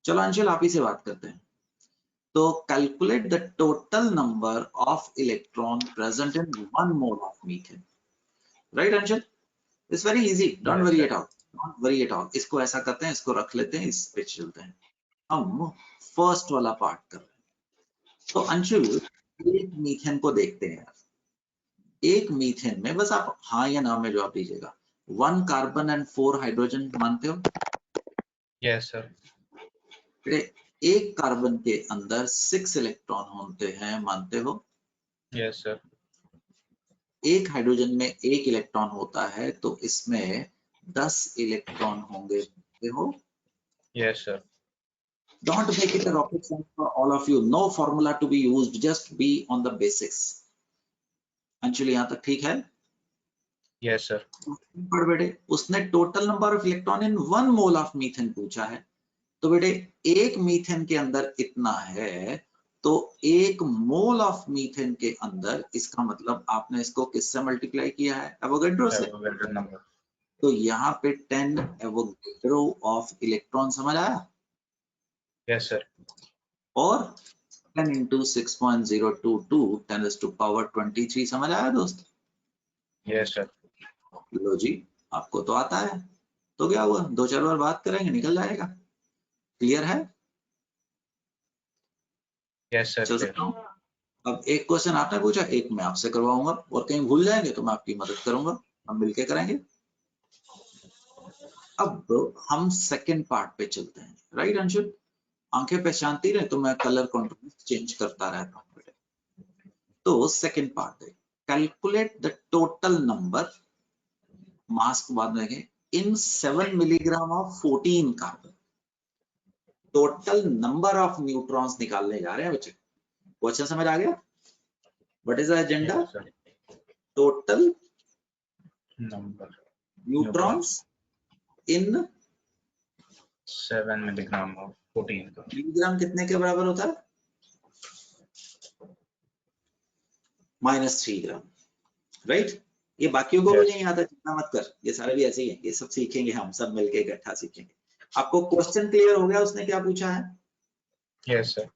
चलो अंशुल आप ही से बात करते हैं। तो calculate the total number of electron present in 1 mole of methane, right Anshul? It's very easy, don't worry at all, don't worry at all. इसको ऐसा करते हैं, इसको रख लेते हैं, इस पे चलते हैं। हम फर्स्ट वाला पार्ट कर रहे हैं। तो अंशुल एक मीथेन को देखते हैं यार। एक मीथेन में बस आप हाँ या ना में जवाब दीजिएगा। 1 कार्बन एंड 4 हाइड्रोजन मानते हो? Yes sir. एक कार्बन के अंदर 6 इलेक्ट्रॉन होते हैं, मानते हो? Yes sir. एक हाइड्रोजन में 1 इलेक्ट्रॉन होता है, तो इसमें 10 इलेक्ट्रॉन होंगे, मानते हो? Yes sir. Don't make it a rocket science for all of you. No formula to be used. Just be on the basics. Anshul यहाँ तक ठीक है? Yes sir. पर बेटे उसने total number of electron in 1 mole of methane पूछा है, तो बेटे एक मीथेन के अंदर इतना है, तो 1 मोल ऑफ मीथेन के अंदर, इसका मतलब आपने इसको किससे मल्टीप्लाई किया है? एवोगैड्रो से। तो यहाँ पे 10 एवोगैड्रो ऑफ इलेक्ट्रॉन, समझ आया? Yes sir. और 10 into 6.022 10 raised to power 23, समझ आया दोस्त? Yes sir. लो जी, आपको तो आता है, तो क्या हुआ, 2-4 बार बात करेंगे निकल जाएगा। क्लियर है? Yes sir. चल सकता हूँ? अब एक क्वेश्चन आपने पूछा, एक मैं आपसे करवाऊंगा, और कहीं भूल जाएंगे तो मैं आपकी मदद करूंगा, हम मिलके करेंगे। अब हम सेकंड पार्ट पे चलते हैं, राइट अंशुल? आंखें पहचानती रहे तो मैं कलर कॉन्ट्रास्ट चेंज करता रहता हूँ। तो सेकंड पार्ट है, calculate the total number, mask बाद में इन 7 milligram of 14 carbon. Total number of neutrons निकालने जा रहे हैं बच्चे। क्वेश्चन समझ आ गया? What is the agenda? Total number neutrons in 7 milligram of 14। Milligram कितने के बराबर होता है? -3 ग्राम, राइट? ये बाकियों को भी नहीं आता, चिंता मत कर, ये सारे भी ऐसे ही हैं, ये सब सीखेंगे, हम सब मिलके इकट्ठा सीखेंगे। आपको क्वेश्चन क्लियर हो गया उसने क्या पूछा है? Yes sir.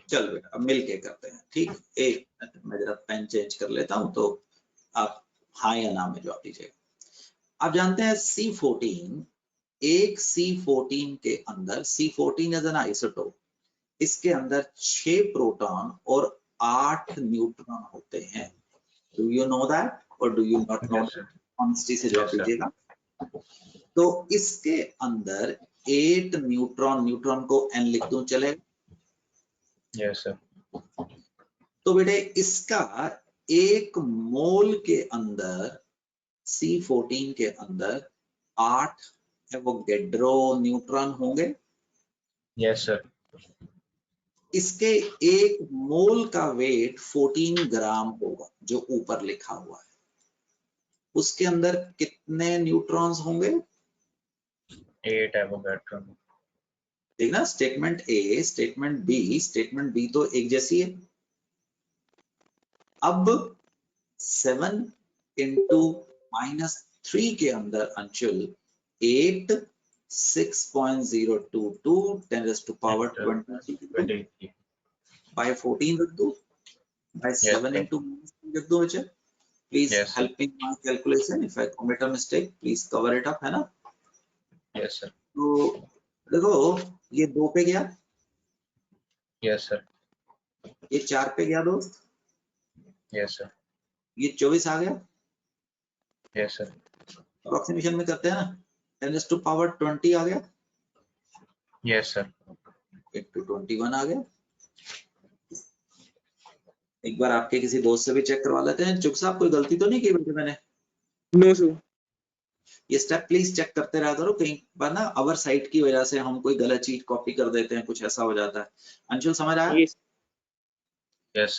चल बेटा अब मिलके करते हैं, ठीक? एक मैं जरा पेन चेंज कर लेता हूं, तो आप हाँ या ना में जवाब दीजिएगा। आप जानते हैं C14, एक C14 के अंदर, C14 इज एन आइसोटोप, इसके अंदर 6 प्रोटॉन और 8 न्यूट्रॉन होते हैं। डू यू नो दैट और do you not know? Honesty से जवाब दीजिएगा। तो इसके अंदर 8 न्यूट्रॉन को n लिख दूं चले? Yes sir. तो बेटे इसका 1 मोल के अंदर C14 के अंदर 8 एवोगैड्रो न्यूट्रॉन होंगे। Yes sir. इसके 1 मोल का वेट 14 ग्राम होगा जो ऊपर लिखा हुआ है। उसके अंदर कितने न्यूट्रॉन्स होंगे? 8 एवोगैड्रो। ठीक ना, स्टेटमेंट ए, स्टेटमेंट बी तो एक जैसी है। अब 7 into -3 के अंदर अंशुल 8 6.022 10⁻20 by 14 रख दो, by 7 into -3 रख दो बच्चे। Please help me my calculation. If I commit a mistake, please cover it up, है ना? Yes sir. तो देखो ये 2 पे गया, यस सर। ये 4 पे गया दोस्त, यस सर। ये 24 आ गया। Yes sir. अप्रोक्सीमेशन में करते हैं ना, 10⁻20 आ गया। Yes sir. 8/21 आ गया। एक बार आपके किसी दोस्त से भी चेक करवा लेते हैं। चुप साहब कोई गलती तो नहीं की बेटे मैंने? No sir. ये स्टेप प्लीज चेक करते रहा करो, कहीं पर ना अवर साइट की वजह से हम कोई गलत चीज कॉपी कर देते हैं, कुछ ऐसा हो जाता है। अंशुल समझ आया? यस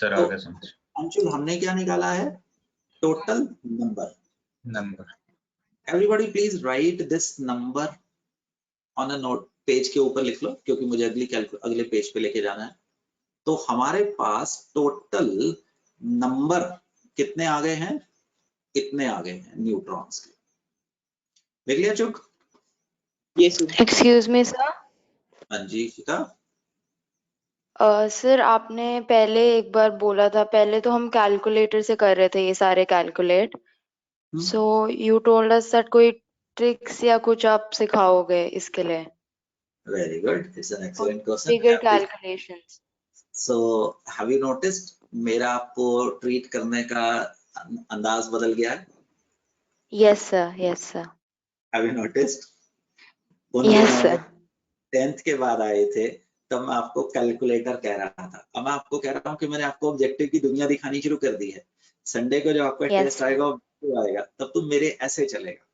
सर, तो आ गया समझ। अंशुल हमने क्या निकाला है? Total number. Everybody please right this number on a note, page के ऊपर लिख लो क्योंकि मुझे अगले पेज पे लेके जाना है। तो हमारे पास टोटल नंबर कितने आ गए हैं? इतने आ गए हैं न्यूट्रॉन्स के। देख लिया चुक? Yes sir. Excuse me sir. हाँ जी सीता। सर आपने पहले एक बार बोला था, पहले तो हम कैलकुलेटर से कर रहे थे ये सारे calculate, so you told us that कोई ट्रिक्स या कुछ आप सिखाओगे इसके लिए? Very good, it's an excellent question. Bigger calculations. So have you noticed मेरा आपको ट्रीट करने का अंदाज बदल गया है? Yes sir, yes sir. Have you noticed? Yes sir. 10th के बाद आए थे तब मैं आपको कैलकुलेटर कह रहा था, अब मैं आपको कह रहा हूँ कि मैंने आपको ऑब्जेक्टिव की दुनिया दिखानी शुरू कर दी है। संडे को जब आपका Yes, टेस्ट आएगा तब तुम मेरे ऐसे चलेगा।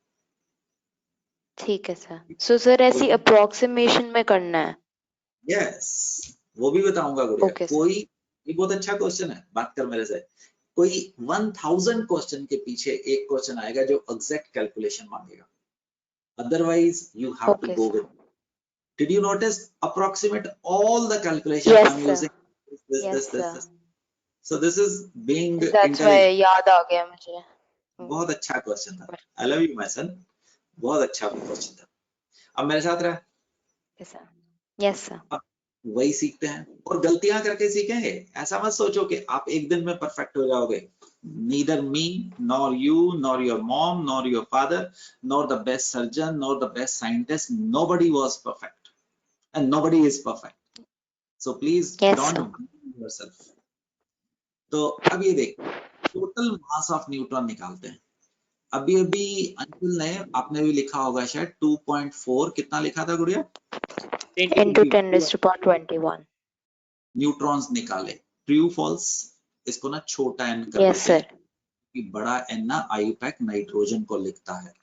ठीक है सर। सो सर ऐसी अप्रोक्सीमेशन में करना है? यस, वो भी बताऊंगा गुड़िया। Okay, कोई ये बहुत अच्छा क्वेश्चन है, बात कर मेरे से। कोई 1000 क्वेश्चन के पीछे एक क्वेश्चन आएगा जो एग्जैक्ट कैलकुलेशन मांगेगा, otherwise you have to Okay, go sir. With. Did you notice approximate all the calculation Yes, I'm sir. using Yes, sir. this. So this is being That's why intelligent. याद आ गया मुझे। बहुत अच्छा question था। I love you my son. बहुत अच्छा question था। अब मेरे साथ रहा। Yes, sir. Yes, sir. अब वही सीखते हैं और गलतियां करके सीखेंगे। ऐसा मत सोचो कि आप एक दिन में परफेक्ट हो जाओगे। Neither me, nor you, nor your mom, nor your father, nor the best surgeon, nor the best scientist, nobody was perfect and nobody is perfect. So please Yes, don't sir. blame yourself. तो अब ये देख, total mass of neutron निकालते हैं। अभी अंशुल ने, आपने भी लिखा होगा शायद 2.4 कितना लिखा था गुड़िया? Into 10⁻21. न्यूट्रॉन्स निकाले। True false? इसको ना छोटा n कर Yes, देते हैं sir. कि बड़ा n ना आईयूपैक नाइट्रोजन को लिखता है।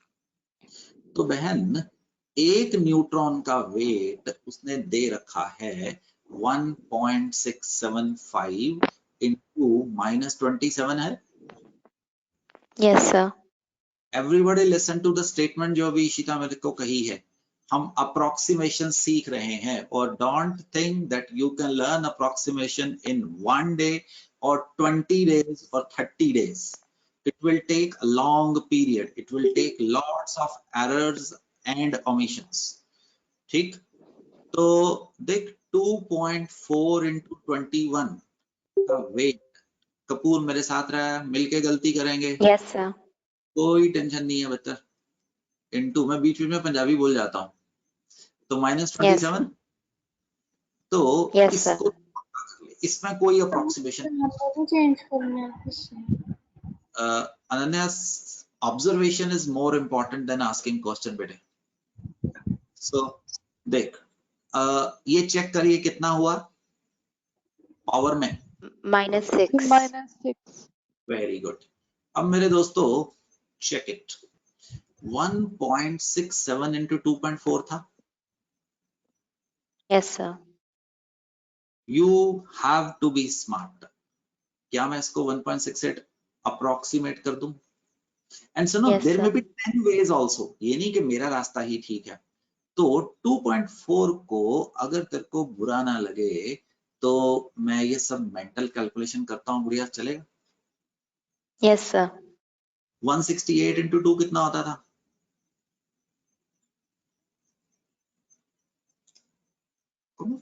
तो बहन एक न्यूट्रॉन का वेट उसने दे रखा है 1.675 into -27 है। Yes, sir. Everybody listen to the statement जो अभी इशिता मेरे को कही है। हम अप्रोक्सीमेशन सीख रहे हैं और don't think that you can learn approximation in 1 day और 20 days और 30 days. It will take a long period. It will take lots of errors and omissions. ठीक? तो देख 2.4 into 21 का वेट। कपूर मेरे साथ रहा है, मिलके गलती करेंगे। Yes, sir. कोई टेंशन नहीं है बच्चा। इनटू मैं बीच में पंजाबी बोल जाता हूँ। तो -27 Yes, तो Yes, इसको इसमें कोई approximation. Ananya, observation is more important then asking question बेटे। सो देख ये चेक करिए कितना हुआ पावर में, -6. Very good. अब मेरे दोस्तों चेक इट, 1.67 into 2.4 था। Yes, sir. You have to be smart। क्या मैं इसको 1.68 अप्रोक्सीमेट कर दूं? एंड सुनो, Yes, there may sir. Be 10 ways also, ये नहीं कि मेरा रास्ता ही ठीक है। तो 2.4 को अगर तेरे को बुरा ना लगे तो मैं ये सब मेंटल कैलकुलेशन करता हूँ, गुड़िया चलेगा? Yes, sir. 168 into 2 कितना होता था? कम?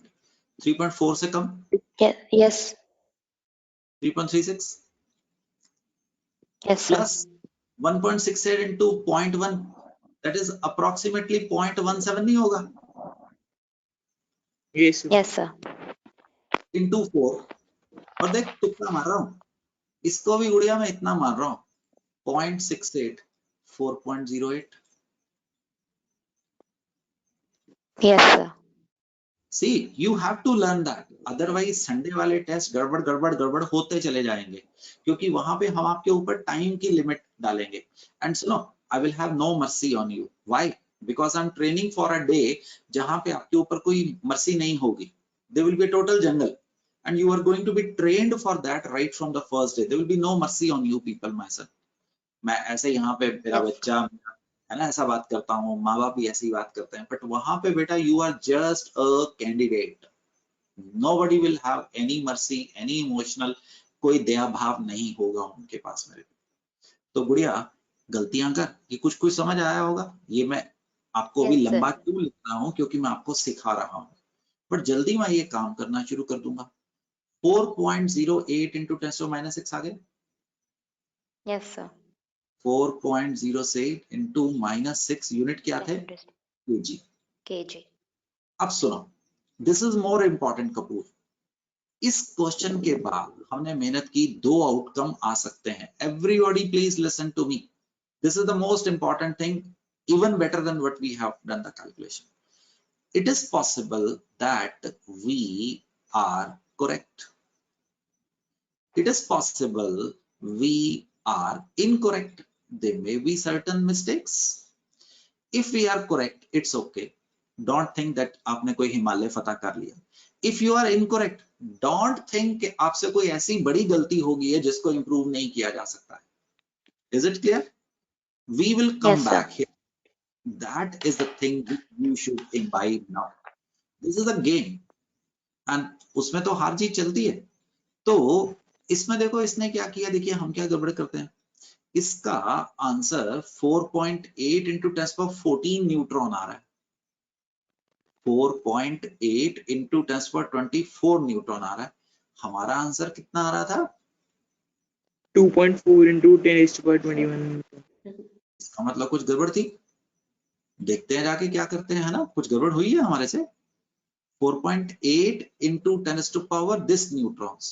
3.4 से कम? Yes. 3.36 Yes, sir. plus 1.68 into 0.1, that is approximately 0.17 नहीं होगा? Yes, sir. Yes, sir. into 4, और देख तुक्का मार रहा हूँ, इसको भी गुड़िया मैं इतना मार रहा हूँ, 0.68 4.08। Yes, sir. See, you have to learn that, otherwise Sunday वाले टेस्ट गड़बड़ गड़बड़ गड़बड़ होते चले जाएंगे, क्योंकि वहां पे हम आपके ऊपर टाइम की लिमिट डालेंगे। एंड सुनो, I will have no mercy on you. Why? Because I'm training for a day जहां पे आपके ऊपर कोई मर्सी नहीं होगी। There will be a total jungle, and you are going to be trained for that right from the first day. There will be no mercy on you people, my son. मैं ऐसे यहाँ पे मेरा बच्चा है ना ऐसा बात करता हूँ, माँ बाप भी ऐसी ही बात करते हैं, बट वहां पे बेटा you are just a candidate. Nobody will have any mercy, any emotional, कोई दया भाव नहीं होगा उनके पास मेरे। तो गुड़िया गलतियां कर, ये कुछ कुछ समझ आया होगा। ये मैं आपको अभी Yes, sir. लंबा क्यों लिख रहा हूँ, क्योंकि मैं आपको सिखा रहा हूँ, बट जल्दी मैं ये काम करना शुरू कर दूंगा। 4.08 into 10⁻⁶ आ गया? Yes, sir. 4.08 into -6 यूनिट क्या थे? kg। kg. अब सुनो, this is more important Kapoor. इस क्वेश्चन के बाद हमने मेहनत की, 2 आउटकम आ सकते हैं। Everybody please listen to me, this is the most important thing, even better than what we have done the calculation. It is possible that we are correct. It is possible we are incorrect. There may be certain mistakes. If we are correct, it's okay. Don't think that आपने कोई हिमालय फतह कर लिया। If you are incorrect, don't think कि आपसे कोई ऐसी बड़ी गलती होगी है जिसको improve नहीं किया जा सकता है। Is it clear? We will come Yes, sir. back here. That is the thing you should imbibe now. This is a game, and उसमें तो हार जीत चलती है। तो इसमें देखो इसने क्या किया, देखिए हम क्या गड़बड़ करते हैं। इसका आंसर 4.8 into 10⁻14 न्यूट्रॉन आ रहा है। 4.8 into 10⁻24 न्यूट्रॉन आ रहा है। हमारा आंसर कितना आ रहा था? 2.4 into 10⁻21. इसका मतलब कुछ गड़बड़ थी। देखते हैं जाके क्या करते हैं, है ना, कुछ गड़बड़ हुई है हमारे से। 4.8 into 10⁻, this neutrons,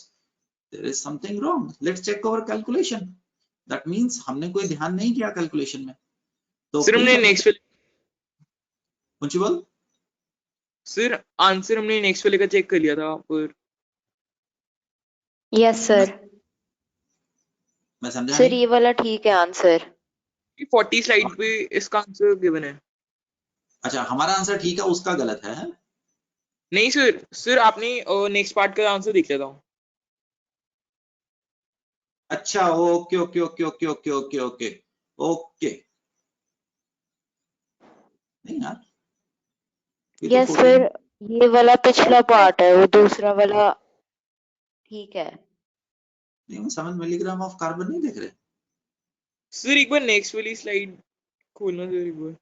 there is something wrong. Let's check our calculation. That means हमने कोई ध्यान नहीं किया कैलकुलेशन में। तो सर हमने नेक्स्ट वाले, प्रिंसिपल सर आंसर हमने नेक्स्ट वाले का चेक कर लिया था पर। Yes, sir. मैं समझा सर नहीं। ये वाला ठीक है आंसर। 40 स्लाइड पे इसका आंसर गिवन है। अच्छा, हमारा आंसर ठीक है, उसका गलत है? नहीं सर, सर आपने नेक्स्ट पार्ट का आंसर देख लिया था। अच्छा, okay okay okay okay okay okay okay okay. नहीं यार, ये तो यस 14 सर, ये वाला पिछला पार्ट है, वो दूसरा वाला ठीक है। नहीं, 7 मिलीग्राम ऑफ कार्बन नहीं देख रहे? सर एक बार नेक्स्ट वाली स्लाइड खोलना सर एक बार।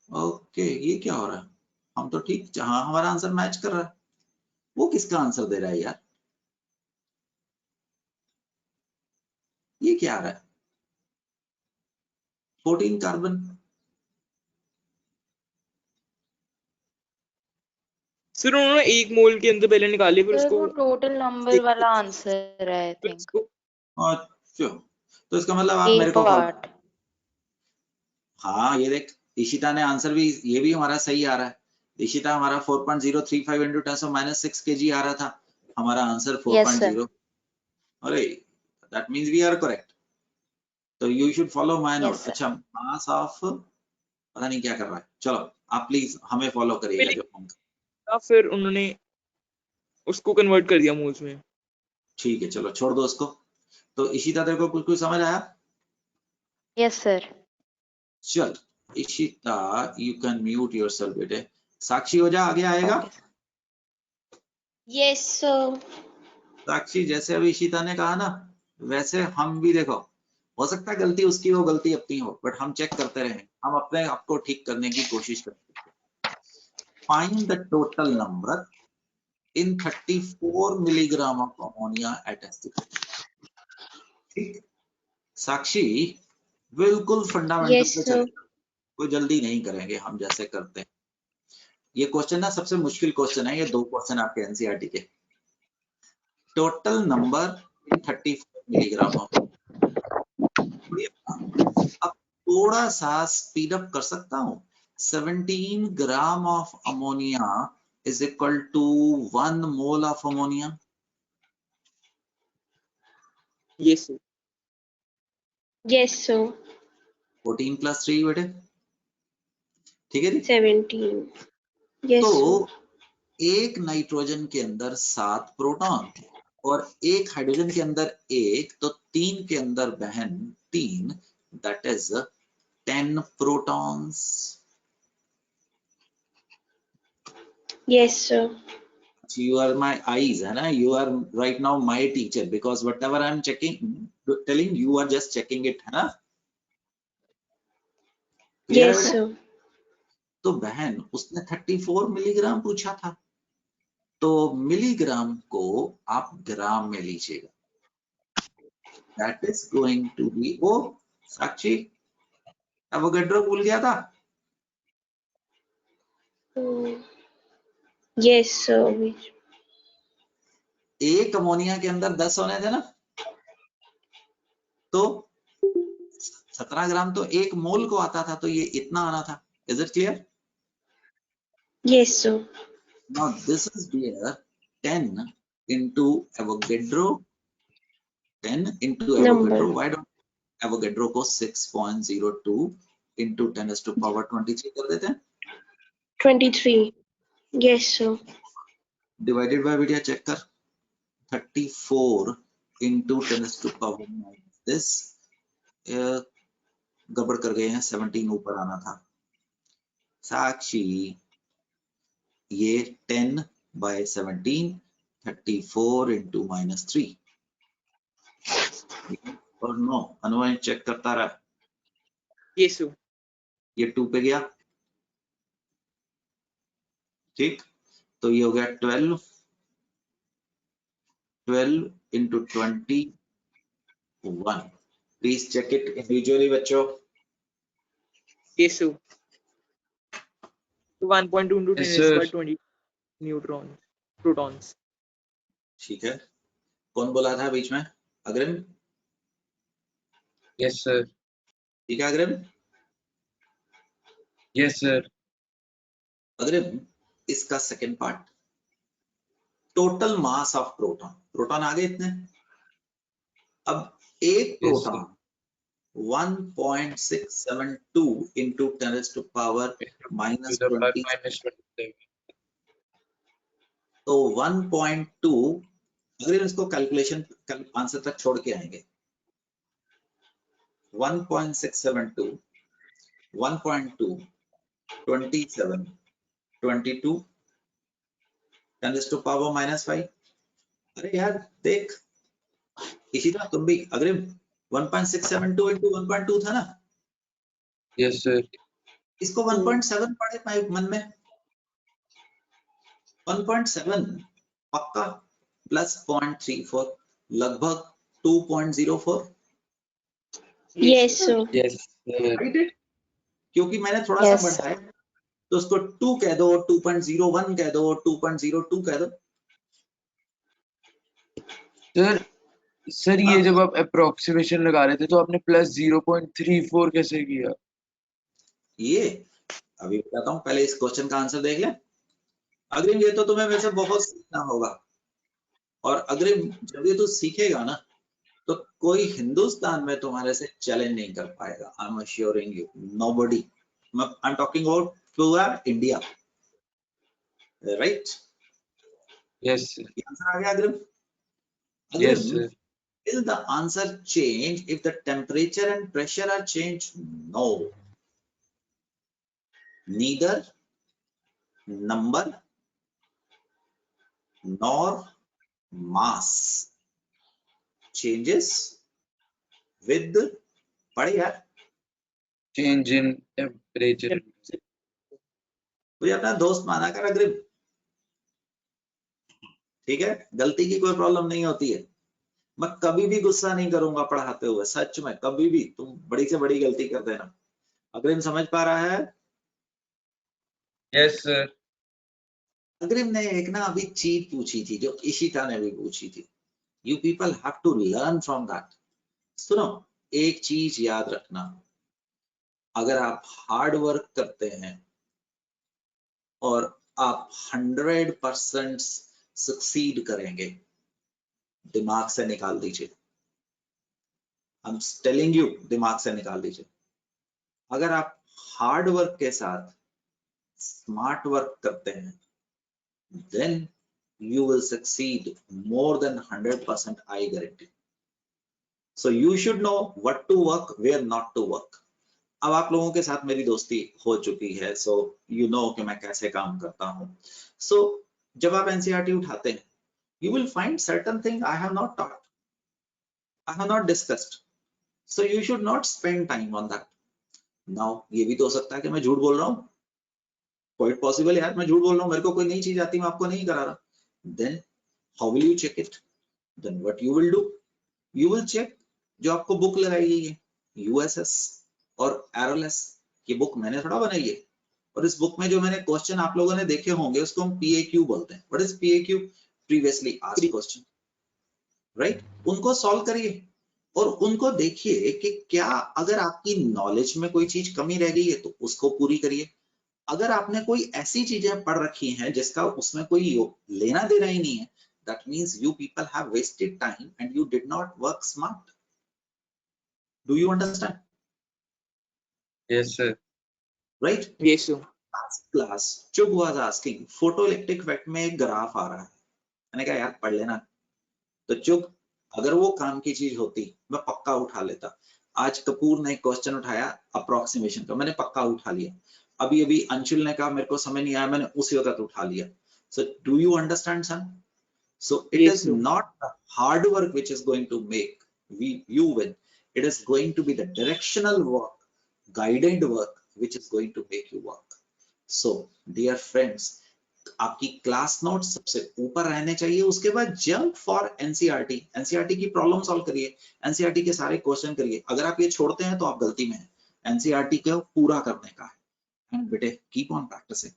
ओके, ये क्या हो रहा है? हम तो ठीक, हाँ हमारा आंसर मैच कर रहा है। वो किसका आंसर दे रहा है यार? ये क्या आ रहा है? 14 कार्बन। सर उन्होंने 1 मोल के अंदर पहले निकाले फिर सर उसको। वो टोटल नंबर वाला आंसर है आई थिंक। अच्छा, तो इसका मतलब आप ए मेरे को कॉल, पार्ट। हाँ ये देख इशिता ने आंसर भी, ये भी हमारा सही आ रहा है। इशिता हमारा 4.035 into 10⁻⁶ kg आ रहा था, हमारा आंसर 4.0। अरे that means we are correct. तो you should follow my note. अच्छा, मास ऑफ पता नहीं क्या कर रहा है, चलो आप प्लीज हमें फॉलो करिएगा जो हम। फिर उन्होंने उसको कन्वर्ट कर दिया मूल्स में। ठीक है, चलो छोड़ दो उसको। तो इशिता तेरे को कुछ समझ आया? Yes sir. चल Ishita, you can mute yourself बेटे। साक्षी हो जा, आगे आएगा। Yes, sir. साक्षी, जैसे अभी इशिता ने कहा ना, वैसे हम भी देखो, हो सकता है गलती उसकी हो, गलती अपनी हो, बट हम चेक करते रहे, हम अपने आप को ठीक करने की कोशिश करते हैं। Find the total number in 34 milligram of ammonia at estimate. ठीक, साक्षी बिल्कुल फंडामेंटल Yes, पे sir. चलेगा, कोई जल्दी नहीं करेंगे, हम जैसे करते हैं। ये क्वेश्चन ना सबसे मुश्किल क्वेश्चन है, ये 2 क्वेश्चन आपके एनसीईआरटी के। Total number in 34 milligram of, अब थोड़ा सा स्पीड अप कर सकता हूं। 17 gram of ammonia is equal to 1 mole of ammonia. Yes sir. Yes, sir. 14 + 3 बेटे, ठीक है जी। 17. Yes, तो sir. एक नाइट्रोजन के अंदर 7 प्रोटॉन और एक हाइड्रोजन के अंदर 1, तो 3 के अंदर बहन 3, that is 10 protons. Yes, sir. You are my eyes, है ना? You are right now my teacher because whatever I am checking, telling you are just checking it, है ना? Clear है Yes, बेटा? sir. तो बहन उसने 34 मिलीग्राम पूछा था, तो मिलीग्राम को आप ग्राम में लीजिएगा। That is going to be, ओ साक्षी एवोगैड्रो भूल गया था। Yes, sir. एक अमोनिया के अंदर 10 होने थे ना, तो 17 ग्राम तो एक मोल को आता था, तो ये इतना आना था। Is it clear? Yes, sir. Now this is there 10 into Avogadro, 10 into Avogadro. Number. Why don't Avogadro को 6.02 into 10 to the power 23 कर देते हैं? 23. Yes, sir. Divided by बेटिया चेक कर, 34 into 10 to the power minus this, गड़बड़ कर गए हैं, 17 ऊपर आना था। साक्षी ये 10 by 17, 34 into -3 और 9, अनुमान चेक करता रहा। Yes sir. ये 2 पे गया, ठीक, तो ये हो गया 12 into 21। Please check it individually बच्चों। Yes sir. 1.2 into 10 Yes, raised sir. by 20 neutron protons. ठीक है, कौन बोला था बीच में? अग्रिम। Yes, sir. ठीक है अग्रिम। Yes, sir. अग्रिम, इसका second part, total mass of proton. Proton आ गए इतने। अब एक Yes, sir. Proton 1.672 into 10 to the power To the power -20, -27. तो 1.2, अगर इसको कैलकुलेशन आंसर तक छोड़ के आएंगे, 1.672, 1.2, 27, 22, 10 to the power -5। अरे यार देख, इसी तरह तुम भी अग्रिम, 1.672 into 1.2 था ना, Yes, sir. इसको 1.7 पढ़े पाए मन में, 1.7 पक्का प्लस 0.34 लगभग 2.04। Yes, sir. Yes, sir. क्योंकि मैंने थोड़ा Yes, सा बढ़ाया, तो उसको 2 कह दो, 2.01 कह दो, 2.02 कह दो। सर ये जब आप अप्रोक्सीमेशन लगा रहे थे तो आपने +0.34 कैसे किया? ये अभी बताता हूँ, पहले इस क्वेश्चन का आंसर देख ले। अग्रिम ये तो तुम्हें वैसे बहुत सीखना होगा, और अग्रिम जब ये तू सीखेगा ना तो कोई हिंदुस्तान में तुम्हारे से चैलेंज नहीं कर पाएगा। I am assuring you, nobody. I am talking about पूरा India, right? Yes, sir. Answer आ गया अग्रिम? Yes, अग्रिम, sir. will the answer change if the temperature and pressure are changed? No. Neither number nor mass changes with, पढ़ यार, Change in temperature. मुझे अपना दोस्त माना कर अग्रिम, ठीक है? गलती की कोई प्रॉब्लम नहीं होती है। मैं कभी भी गुस्सा नहीं करूंगा पढ़ाते हुए, सच में कभी भी। तुम बड़ी से बड़ी गलती कर देना। अग्रिम समझ पा रहा है? Yes, sir. अग्रिम ने एक ना अभी चीज पूछी थी जो इशिता ने भी पूछी थी। You people have to learn from that. सुनो, एक चीज याद रखना, अगर आप हार्ड वर्क करते हैं और आप 100% सक्सीड करेंगे, दिमाग से निकाल दीजिए। आई एम टेलिंग यू, दिमाग से निकाल दीजिए। अगर आप हार्ड वर्क के साथ स्मार्ट वर्क करते हैं, then you will succeed more than 100%, I guarantee. So you should know what to work, where not to work. अब आप लोगों के साथ मेरी दोस्ती हो चुकी है, so you know कि मैं कैसे काम करता हूँ। So जब आप NCERT उठाते हैं, you will find certain thing I have not taught, I have not discussed. So you should not spend time on that. Now ये भी तो हो सकता है कि मैं झूठ बोल रहा हूँ, quite possible यार, मैं झूठ बोल रहा हूँ, मेरे को कोई नई चीज आती, मैं आपको नहीं करा रहा। Then how will you check it? Then what you will do? You will check जो आपको बुक लगाई गई है, USS और एरोलेस, ये बुक मैंने थोड़ा बनाई है, और इस बुक में जो मैंने क्वेश्चन आप लोगों ने देखे होंगे उसको हम PAQ बोलते हैं। What is PAQ? Previously asked question, right? उनको सॉल्व करिए और उनको देखिए कि क्या अगर आपकी नॉलेज में कोई चीज कमी रह गई है तो उसको पूरी करिए। अगर आपने कोई ऐसी चीजें पढ़ रखी हैं जिसका उसमें कोई लेना देना ही नहीं है, that means you people have wasted time and you did not work smart. Do you understand? Yes, sir. Right? Yes, sir. Last class, Chug was asking, photoelectric effect में एक ग्राफ आ रहा है। मैंने कहा यार पढ़ लेना। तो चुग, अगर वो काम की चीज होती मैं पक्का उठा लेता। आज कपूर ने एक क्वेश्चन उठाया अप्रोक्सीमेशन का, मैंने पक्का उठा लिया। अभी अभी अंशुल ने कहा मेरे को समझ नहीं आया, मैंने उसी वक्त उठा लिया। So do you understand, son? So it Yes, is sir. not the hard work which is going to make you win. It is going to be the directional work, guided work, which is going to make you work. So dear friends, आपकी class note सबसे ऊपर रहने चाहिए, उसके बाद jump for NCERT. NCERT की problem solve करिए, NCERT के सारे क्वेश्चन करिए। अगर आप ये छोड़ते हैं तो आप गलती में हैं। एनसीईआरटी को पूरा करने का है, बेटे keep on practising.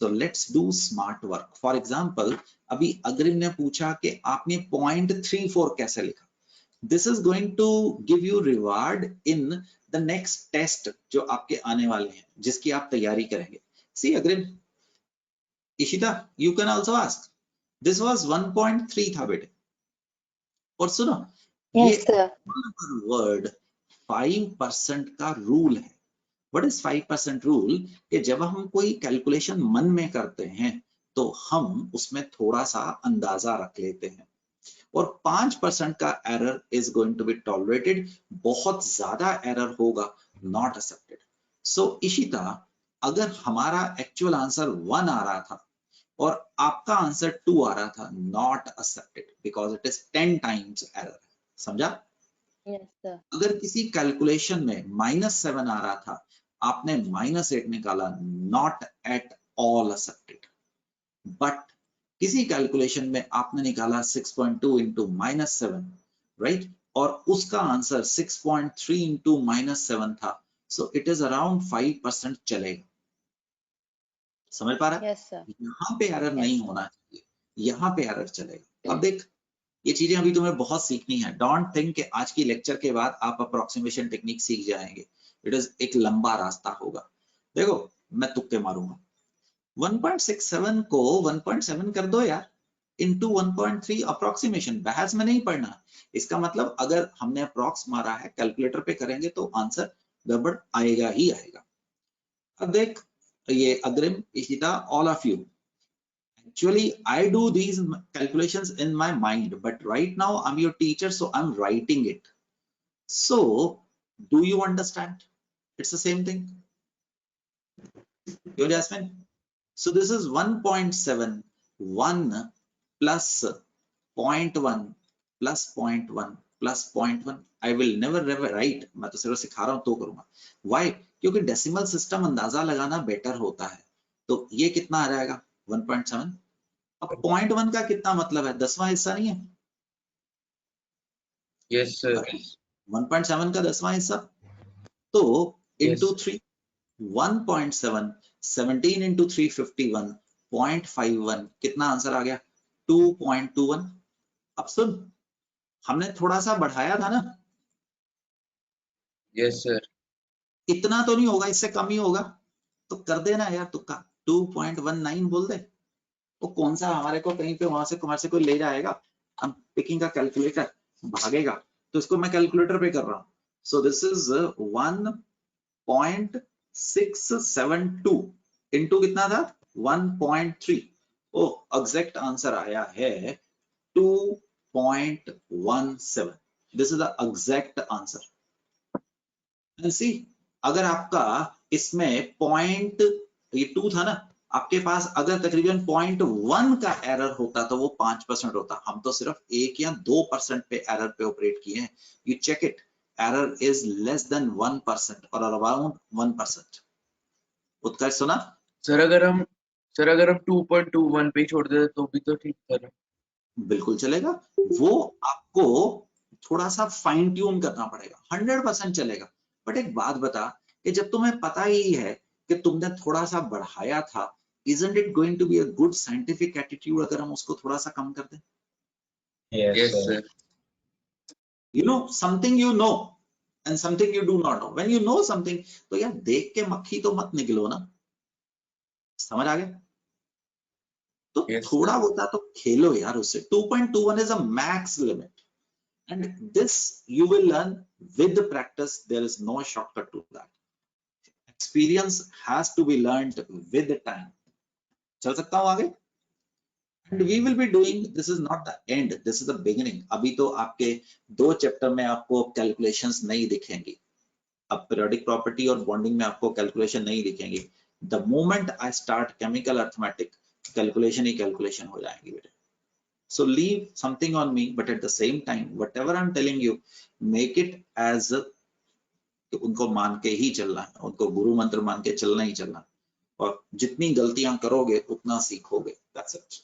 So let's do smart work. For example, अभी अग्रिम ने पूछा कि आपने 0.34 कैसे लिखा। This is going to give you reward in the next test जो आपके आने वाले हैं, जिसकी आप तैयारी करेंगे। See अग्रिम, Ishita, you can also ask. This was 1.3 था बेटे। और सुनो, Yes, sir. वर्ड 5% का रूल है। What is 5% rule? कि जब हम कोई कैलकुलेशन मन में करते हैं तो हम उसमें थोड़ा सा अंदाजा रख लेते हैं, और 5% का error is going to be tolerated. बहुत ज्यादा एरर होगा नॉट एक्सेप्टेड। सो इशिता, अगर हमारा एक्चुअल आंसर 1 आ रहा था और आपका आंसर 2 आ रहा था, not accepted because it is 10 times error. समझा? Yes, sir. अगर किसी कैलकुलेशन में -7 आ रहा था, आपने -8 निकाला, not at all accepted. But किसी कैलकुलेशन में आपने निकाला 6.2 इंटू -7, राइट, और उसका आंसर 6.3 इंटू -7 था, सो इट इज अराउंड 5% चलेगा। समझ पा रहा है? Yes, sir. यहाँ पे एरर नहीं होना चाहिए, यहाँ पे एरर चलेगा। अब देख, ये चीजें अभी तुम्हें बहुत सीखनी है। डोंट थिंक कि आज की लेक्चर के बाद आप अप्रोक्सीमेशन टेक्निक सीख जाएंगे। इट इज एक लंबा रास्ता होगा। देखो मैं तुक्के मारूंगा, 1.67 को 1.7 कर दो यार, इंटू 1.3 अप्रोक्सीमेशन, बहस में नहीं पढ़ना। इसका मतलब अगर हमने अप्रोक्स मारा है, कैलकुलेटर पे करेंगे तो आंसर गड़बड़ आएगा ही आएगा। अब देख ये अग्रिम, Ishita, all of you, actually I do these calculations in my mind, but right now I'm your teacher, so I'm writing it. So do you understand? It's the same thing. Yo, Jasmine. So this is 1.7, 1 plus 0.1 plus 0.1 plus 0.1. I will never write, मैं तो सिर्फ सिखा रहा हूं तो करूंगा। Why? क्योंकि decimal system अंदाजा लगाना बेटर होता है। तो ये कितना आ जाएगा 1.7। अब 0.1 का कितना मतलब है, 10वां हिस्सा नहीं है? Yes, sir. 1.7 का 10वां हिस्सा, तो into 3, 1.7, 17 into 3, 51, 0.51, कितना आंसर आ गया 2.21। अब सुन, हमने थोड़ा सा बढ़ाया था ना, Yes, sir. इतना तो नहीं होगा, इससे कम ही होगा, तो कर देना यार तुक्का, 2.19 बोल दे। वो कौन सा हमारे को कहीं पे वहां से कोई ले जाएगा, हम पिकिंग का कैलकुलेटर भागेगा, तो इसको मैं कैलकुलेटर पे कर रहा हूं। सो दिस इज 1.672 इंटू कितना था 1.3। ओ एग्जैक्ट आंसर आया है 2.17। This is the exact answer. And see, अगर आपका इसमें पॉइंट ये 2 था ना, आपके पास अगर तकरीबन 0.1 का एरर होता तो वो 5% होता। हम तो सिर्फ 1 या 2% पे एरर पे ऑपरेट किए हैं। You check it, error is less than 1% और अराउंड 1%। उत्कर्ष सुना? सर अगर हम 2.21 पे ही छोड़ देते तो भी तो ठीक था ना? बिल्कुल चलेगा, वो आपको थोड़ा सा फाइन ट्यून करना पड़ेगा, 100% चलेगा। बट एक बात बता कि जब तुम्हें पता ही है कि तुमने थोड़ा सा बढ़ाया था, isn't it going to be a good scientific attitude अगर हम उसको थोड़ा सा कम कर दें? Yes, sir. You know something, you know, and something you do not know. When you know something, तो यार देख के मक्खी तो मत निकलो ना, समझ आ गया? तो Yes, थोड़ा sir. होता तो खेलो यार उससे। 2.21 is a max limit. And this you will learn with the practice. There is no shortcut to that. Experience has to be learned with the time. चल सकता हूँ आगे? And we will be doing, this is not the end, this is the beginning. अभी तो आपके 2 chapter में आपको calculations नहीं दिखेंगी। अब पीरियोडिक प्रॉपर्टी और बॉन्डिंग में आपको कैलकुलेशन नहीं दिखेंगी। The moment I start chemical arithmetic, calculation he calculation हो जाएंगी बेटे। So leave something on me, but at the same time, whatever I'm telling you, make it as उनको मान के ही चलना है, उनको गुरु मंत्र मान के चलना ही चलना, और जितनी गलतियां करोगे उतना सीखोगे। That's it.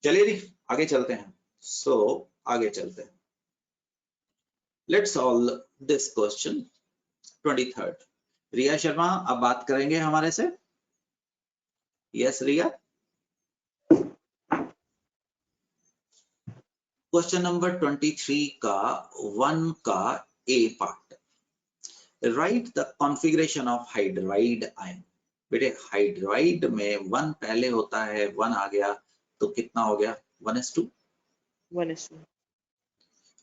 चलिए जी आगे चलते हैं। So आगे चलते हैं। Let's solve this question 23rd. Riya Sharma अब बात करेंगे हमारे से। Yes रिया। क्वेश्चन नंबर 23 का 1 का A part. Right the configuration of hydride ion. बेटे हाइड्राइड में 1 पहले होता है, 1 आ गया तो कितना हो गया 1:2। 1:2।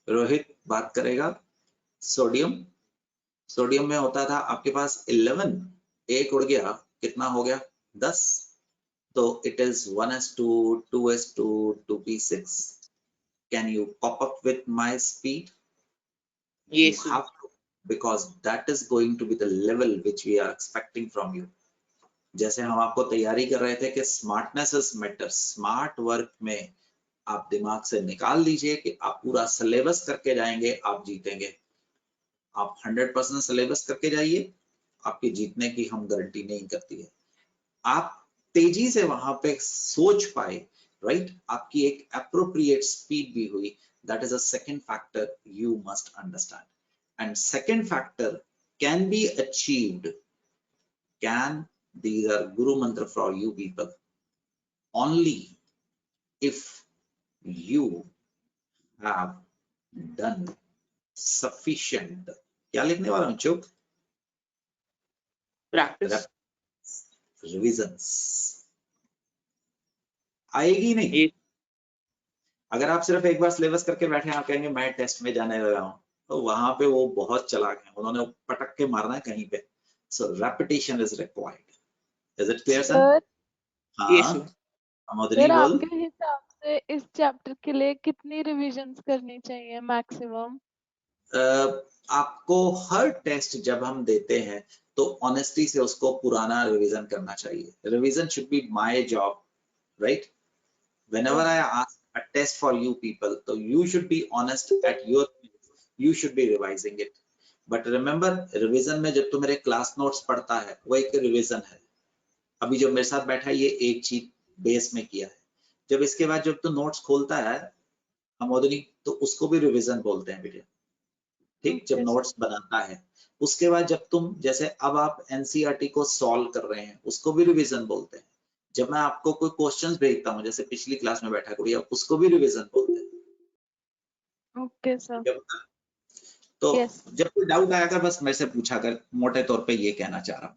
रोहित बात करेगा। सोडियम, सोडियम में होता था आपके पास 11, एक उड़ गया कितना हो गया 10, तो it is 1:2, 2:2, 2p6। Can you pop up with my speed? Yes, You have to, because that is going to be the level which we are expecting from you. जैसे हम आपको तैयारी कर रहे थे कि smartness is matter, smart work में आप दिमाग से निकाल लीजिए कि आप पूरा सिलेबस करके जाएंगे, आप जीतेंगे। आप 100% सिलेबस करके जाइए, आपके जीतने की हम गारंटी नहीं करती है। आप तेजी से वहां पे सोच पाए, राइट, आपकी एक एप्रोप्रिएट स्पीड भी हुई, that is a second factor you must understand. And second factor can be achieved, can, these are guru mantra for you people, only if you have done sufficient, क्या लिखने वाला हूं चुप, practice. Revisions आएगी नहीं। ये अगर आप सिर्फ एक बार सिलेबस करके बैठे आप कहेंगे मैं टेस्ट में जाने लगा हूं, तो वहां पे वो बहुत चालाक हैं, उन्होंने पटक के मारना है कहीं पे। So repetition is required. Is it clear sir? Sir ये हाँ सर अमोदनी सर बोल। आपके हिसाब से इस चैप्टर के लिए कितनी रिविजन्स करनी चाहिए मैक्सिमम? आपको हर टेस्ट जब हम देते हैं तो ऑनेस्टी से उसको पुराना रिवीजन करना चाहिए। Revision should be my job, right? whenever I ask a test for you people, so you should be honest at your place. You should be revising it. But remember, revision में जब तू मेरे class notes पढ़ता है वो एक revision है। अभी जो मेरे साथ बैठा है ये एक चीज बेस में किया है। जब इसके बाद जब तू नोट्स खोलता है अमोदनी, तो उसको भी रिवीजन बोलते हैं बेटे, ठीक? जब नोट्स बनाता है उसके बाद जब तुम जैसे अब आप एनसीईआरटी को सॉल्व कर रहे हैं उसको भी रिवीजन बोलते हैं। जब मैं आपको कोई क्वेश्चंस भेजता हूँ जैसे पिछली क्लास में बैठा गुड़िया, उसको भी रिवीजन बोलते हैं। Okay sir. तो यस जब कोई डाउट आया कर बस मेरे से पूछा कर, मोटे तौर पे ये कहना चाह रहा हूँ।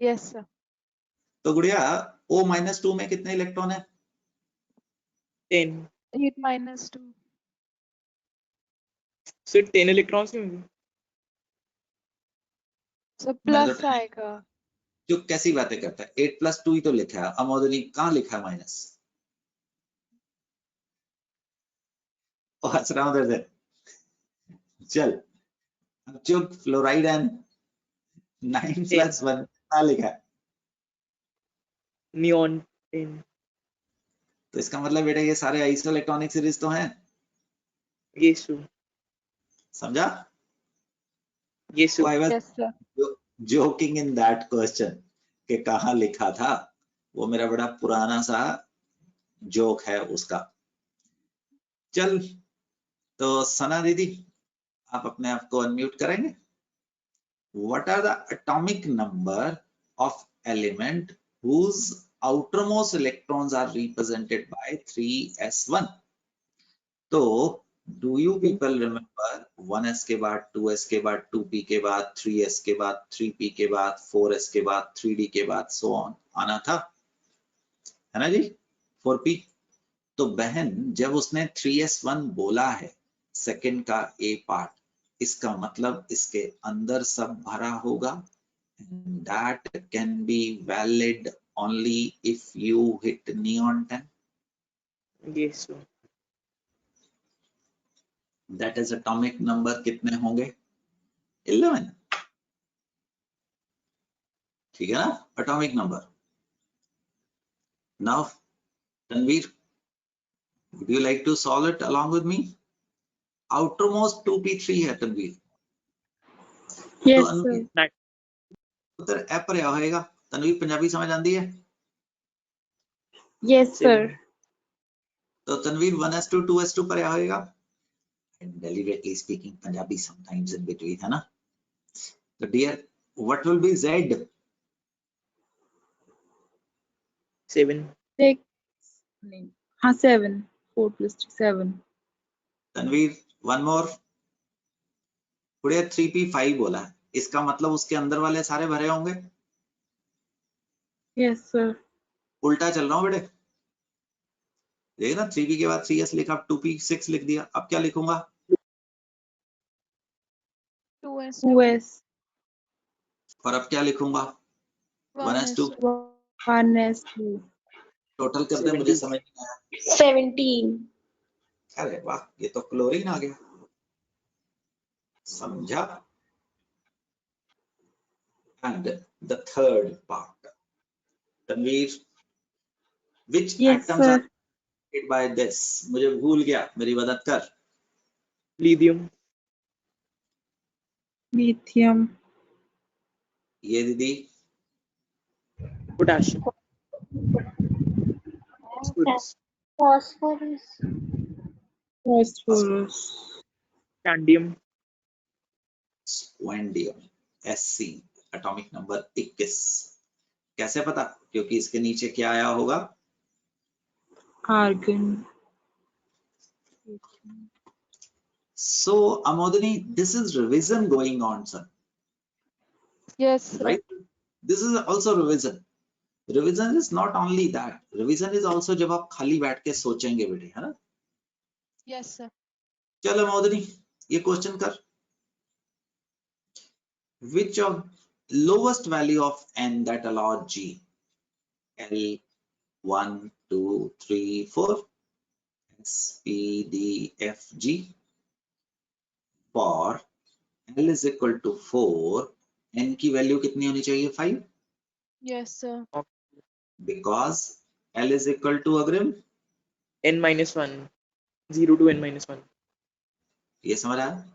Yes sir. तो गुड़िया O-2 में कितने इलेक्ट्रॉन है? 10 8 - 2 सर 10 इलेक्ट्रॉन्स नहीं होंगे? सर मैंने प्लस तो आएगा। जो कैसी बातें करता है, 8+2 ही तो लिखा है। अमोदनी कहाँ लिखा है माइनस? हंस रहा हूं उधर से। चल जो फ्लोराइड एंड 9+1 कहाँ लिखा है? नियॉन 10। तो इसका मतलब बेटा ये सारे आइसोइलेक्ट्रॉनिक सीरीज तो हैं, ये सर। समझा? ये So I sir. was yes sir. joking in that question कि कहाँ लिखा था, वो मेरा बड़ा पुराना सा जोक है उसका। चल तो सना दीदी आप अपने आप को अनम्यूट करेंगे? What are the atomic number of element whose outermost electrons are represented by 3s1? तो do you people remember 1s के बाद 2s के बाद 2p के बाद 3s के बाद 3p के बाद 4s के बाद 3d के बाद so on आना था, है ना जी? 4p। तो बहन जब उसने 3s1 बोला है सेकंड का a पार्ट, इसका मतलब इसके अंदर सब भरा होगा। That can be valid only if you hit neon 10. ये sir. That is atomic number कितने होंगे? 11, ठीक है ना? Atomic number. Now Tanveer, would you like to solve it along with me? Outermost 2p3 है Tanveer। Yes, तो sir. उधर ए पर होएगा। तनवीर पंजाबी समझ आती है? Yes, sir. तो तनवीर 1s2 2s2 पर होएगा। And deliberately speaking Punjabi sometimes in between, है ना? So dear, what will be Z? 7। 6. नहीं, हाँ 7. 4 + 3 7. Tanveer one more। गुड़िया 3p5 बोला है, इसका मतलब उसके अंदर वाले सारे भरे होंगे। Yes, sir. उल्टा चल रहा हूँ बेटे, देखना 3p के बाद 3s लिखा, 2p 6 लिख दिया। अब क्या लिखूंगा? 2s 2s. और अब क्या लिखूंगा? 1s2। 1s2. टोटल कर दे, मुझे समझ नहीं आया। 17. अरे वाह, ये तो क्लोरीन आ गया, समझा? And the third part, Tanveer, which Yes, atoms sir. are made by this? मुझे भूल गया, मेरी मदद कर। लिथियम। Lithium. ये दीदी potassium. Phosphorus. Phosphorus. कैंडियम। स्क्वेंडियम, Sc, atomic number 21। कैसे पता? क्योंकि इसके नीचे क्या आया होगा? Argon. So Amodani, this is revision going on, sir, Yes, sir. right? This is also revision. Revision is not only that. Revision is also जब आप खाली बैठ के सोचेंगे बेटे, है ना? Yes, sir. चलो महोदनी, ये क्वेश्चन कर. Which of lowest value of n that allowed G? L 1, 2, 3, 4. S, P, D, F, G. For L is equal to 4, n की वैल्यू कितनी होनी चाहिए? 5. Yes, sir. Because L is equal to अग्रिम n-1, 0 to n-1. ये समझ आया?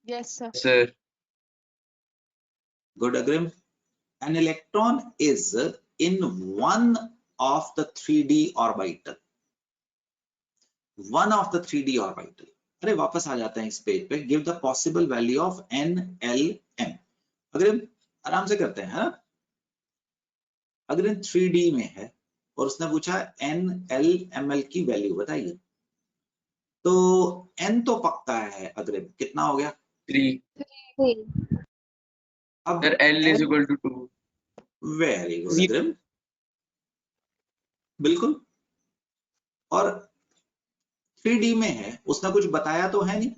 Yes, sir. Sir. Good, अग्रिम. An electron is in one of the 3D orbital. One of the 3D orbital. अरे वापस आ जाते हैं इस पेज पे. Give the possible value of n, l, m. अग्रिम आराम से करते हैं, है ना? अग्रिम 3D में है और उसने पूछा n, l, ml की वैल्यू बताइए. तो n तो पक्का है अग्रिम. कितना हो गया? 3. अब Sir, L is equal to 2. Very good अग्रिम, बिल्कुल. और 3D में है, उसने कुछ बताया तो है नहीं.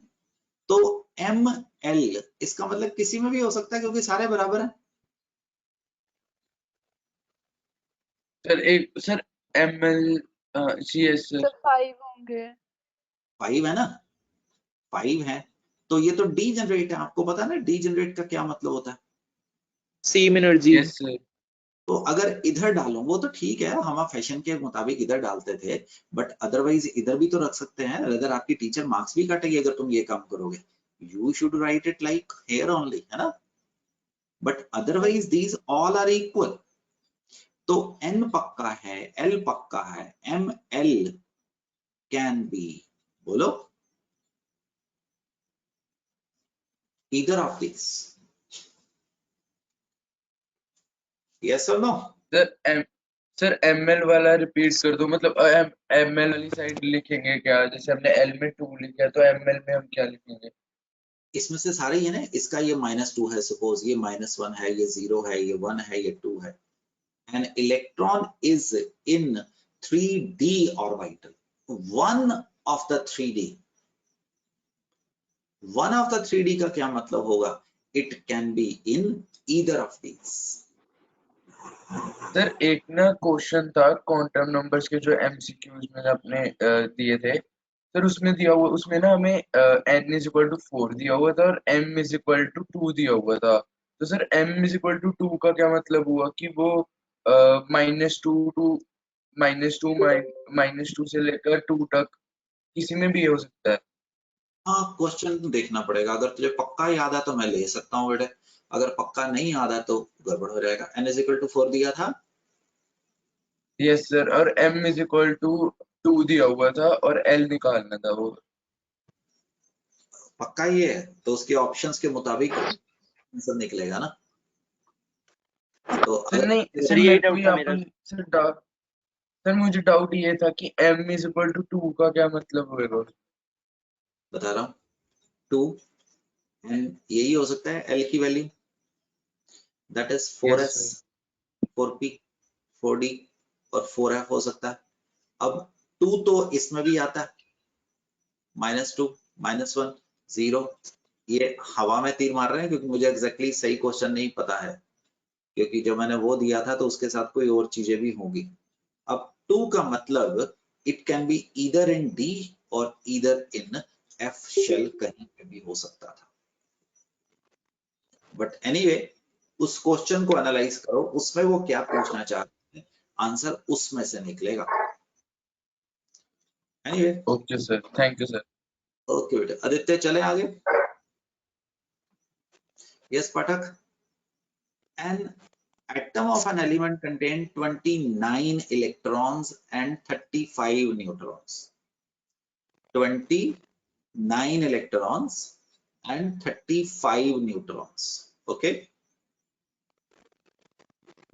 तो m, l इसका मतलब किसी में भी हो सकता है क्योंकि सारे बराबर हैं. Sir, ML, CS, sir. Sir, 5 होंगे. 5 है ना? 5 है तो ये तो डीजेनरेट है. आपको पता है ना डीजेनरेट का क्या मतलब होता है? Same energy. Yes, sir. तो अगर इधर डालो वो तो ठीक है, हम फैशन के मुताबिक इधर डालते थे, बट अदरवाइज इधर भी तो रख सकते हैं. अगर आपकी टीचर मार्क्स भी काटेगी अगर तुम ये काम करोगे. You should write it like here only, है ना? But otherwise these all are equal. तो n पक्का है, l पक्का है, m, l कैन बी, बोलो, either of these. Yes or no? Sir, ML वाला रिपीट कर दो. मतलब ML वाली साइड लिखेंगे क्या? जैसे हमने L में 2 लिखा तो ML में हम क्या लिखेंगे? इसमें से सारे ही है ना. इसका ये -2 है, सपोज ये -1 है, ये 0 है, ये 1 है, ये 2 है. An electron is in 3D orbital. One of the 3D. One of the 3D का क्या मतलब होगा? It can be in either of these. Sir एक ना क्वेश्चन था क्वांटम नंबर्स के जो MCQs में आपने दिए थे सर, उसमें दिया हुआ, उसमें ना हमें n is equal to 4 दिया हुआ था और m is equal to 2 दिया हुआ था. तो sir m is equal to 2 का क्या मतलब हुआ कि वो -2 से लेकर 2 तक किसी में भी हो सकता है. हाँ, क्वेश्चन देखना पड़ेगा. अगर तुझे पक्का याद है तो मैं ले सकता हूँ बेटे. अगर पक्का नहीं याद है तो गड़बड़ हो जाएगा. n is equal to 4 दिया था. यस सर, और m is equal to 2 दिया हुआ था और l निकालना था. वो पक्का ये है तो उसके ऑप्शंस के मुताबिक आंसर निकलेगा ना. तो सर नहीं सर यही डाउट था मेरा. सर मुझे डाउट ये था कि m is equal to 2 का क्या मतलब होगा. बता रहा हूँ 2 एंड यही हो सकता है l की value, that is 4s, 4p, 4d और 4f हो सकता है. अब 2 तो इसमें भी आता है, -2, -1, 0. ये हवा में तीर मार रहे हैं क्योंकि मुझे एग्जैक्टली सही क्वेश्चन नहीं पता है, क्योंकि जो मैंने वो दिया था तो उसके साथ कोई और चीजें भी होंगी. अब 2 का मतलब it can be either in D और ईदर इन F शेल, कहीं पे भी हो सकता था. बट एनीवे उस क्वेश्चन को एनालाइज करो, उसमें वो क्या पूछना चाहते हैं, आंसर उसमें से निकलेगा. Anyway okay sir, thank you sir. Okay बेटे. आदित्य चले आगे. Yes Pathak. An atom of an element contain 29 electrons and 35 neutrons. 29 electrons and 35 neutrons. Okay.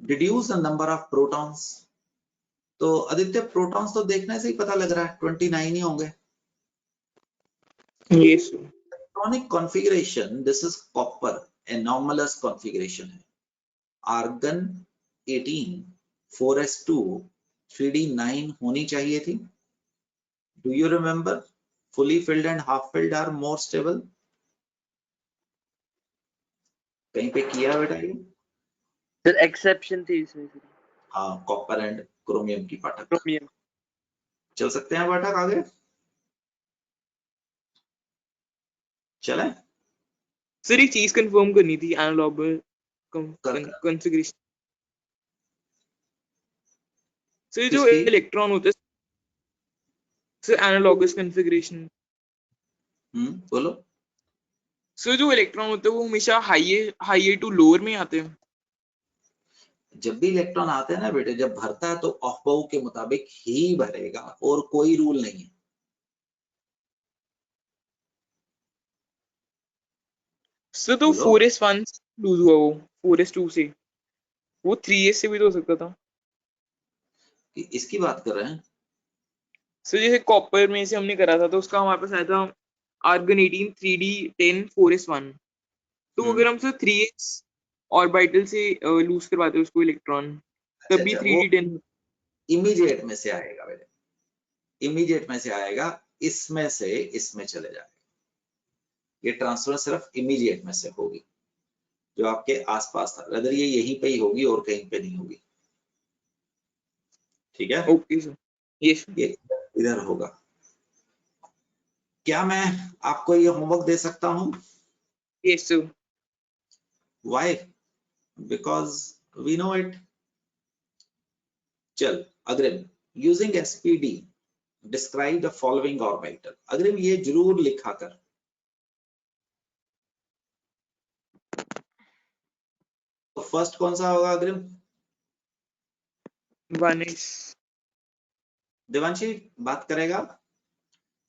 Deduce the number of protons. तो आदित्य प्रोटॉन्स तो देखने से ही पता लग रहा है 29 ही होंगे. Yes. Electronic configuration, this is copper, anomalous configuration है. आर्गन 18 4s2 3d9 होनी चाहिए थी. Do you remember? Fully filled and half filled are more stable. कहीं पे किया बेटा ये? सर एक्सेप्शन थी इसमें सर. हाँ, कॉपर एंड क्रोमियम की पाठक. क्रोमियम. चल सकते हैं पाठक आगे? चलें? सर एक चीज कंफर्म करनी थी एनालॉग कॉन्फ़िगरेशन. सर जो किसकी? इलेक्ट्रॉन होता है सर एनालॉगस कॉन्फ़िगरेशन. बोलो. सर जो इलेक्ट्रॉन होते हैं वो हमेशा हाईयर टू लोअर में आते हैं. जब भी इलेक्ट्रॉन आते हैं ना बेटे, जब भरता है तो अफबाऊ के मुताबिक ही भरेगा और कोई रूल नहीं है. सर तो 4s1 लूज हुआ वो 4s2 से, वो 3s से भी तो हो सकता था. इसकी बात कर रहे हैं? सर जैसे कॉपर में से हमने करा था तो उसका हमारे पास आया था आर्गन 18 3d10 4s1. तो अगर हम सर 3s ऑर्बिटल से लूज करवाते हैं उसको इलेक्ट्रॉन तब भी 3d10. इमीडिएट में से आएगा बेटे, इमीडिएट में से आएगा. इसमें से इसमें चले जाएगा. ये ट्रांसफर सिर्फ इमीडिएट में से होगी जो आपके आसपास था. अगर ये यहीं पे ही होगी और कहीं पे नहीं होगी. ठीक है? Okay sir. यस. ये इधर होगा. क्या मैं आपको ये होमवर्क दे सकता हूं? Yes sir. Why? Because we know it. चल अग्रिम, using SPD describe the following orbital. अग्रिम ये जरूर लिखा कर. तो फर्स्ट कौन सा होगा अग्रिम? 1s. देवांशी बात करेगा.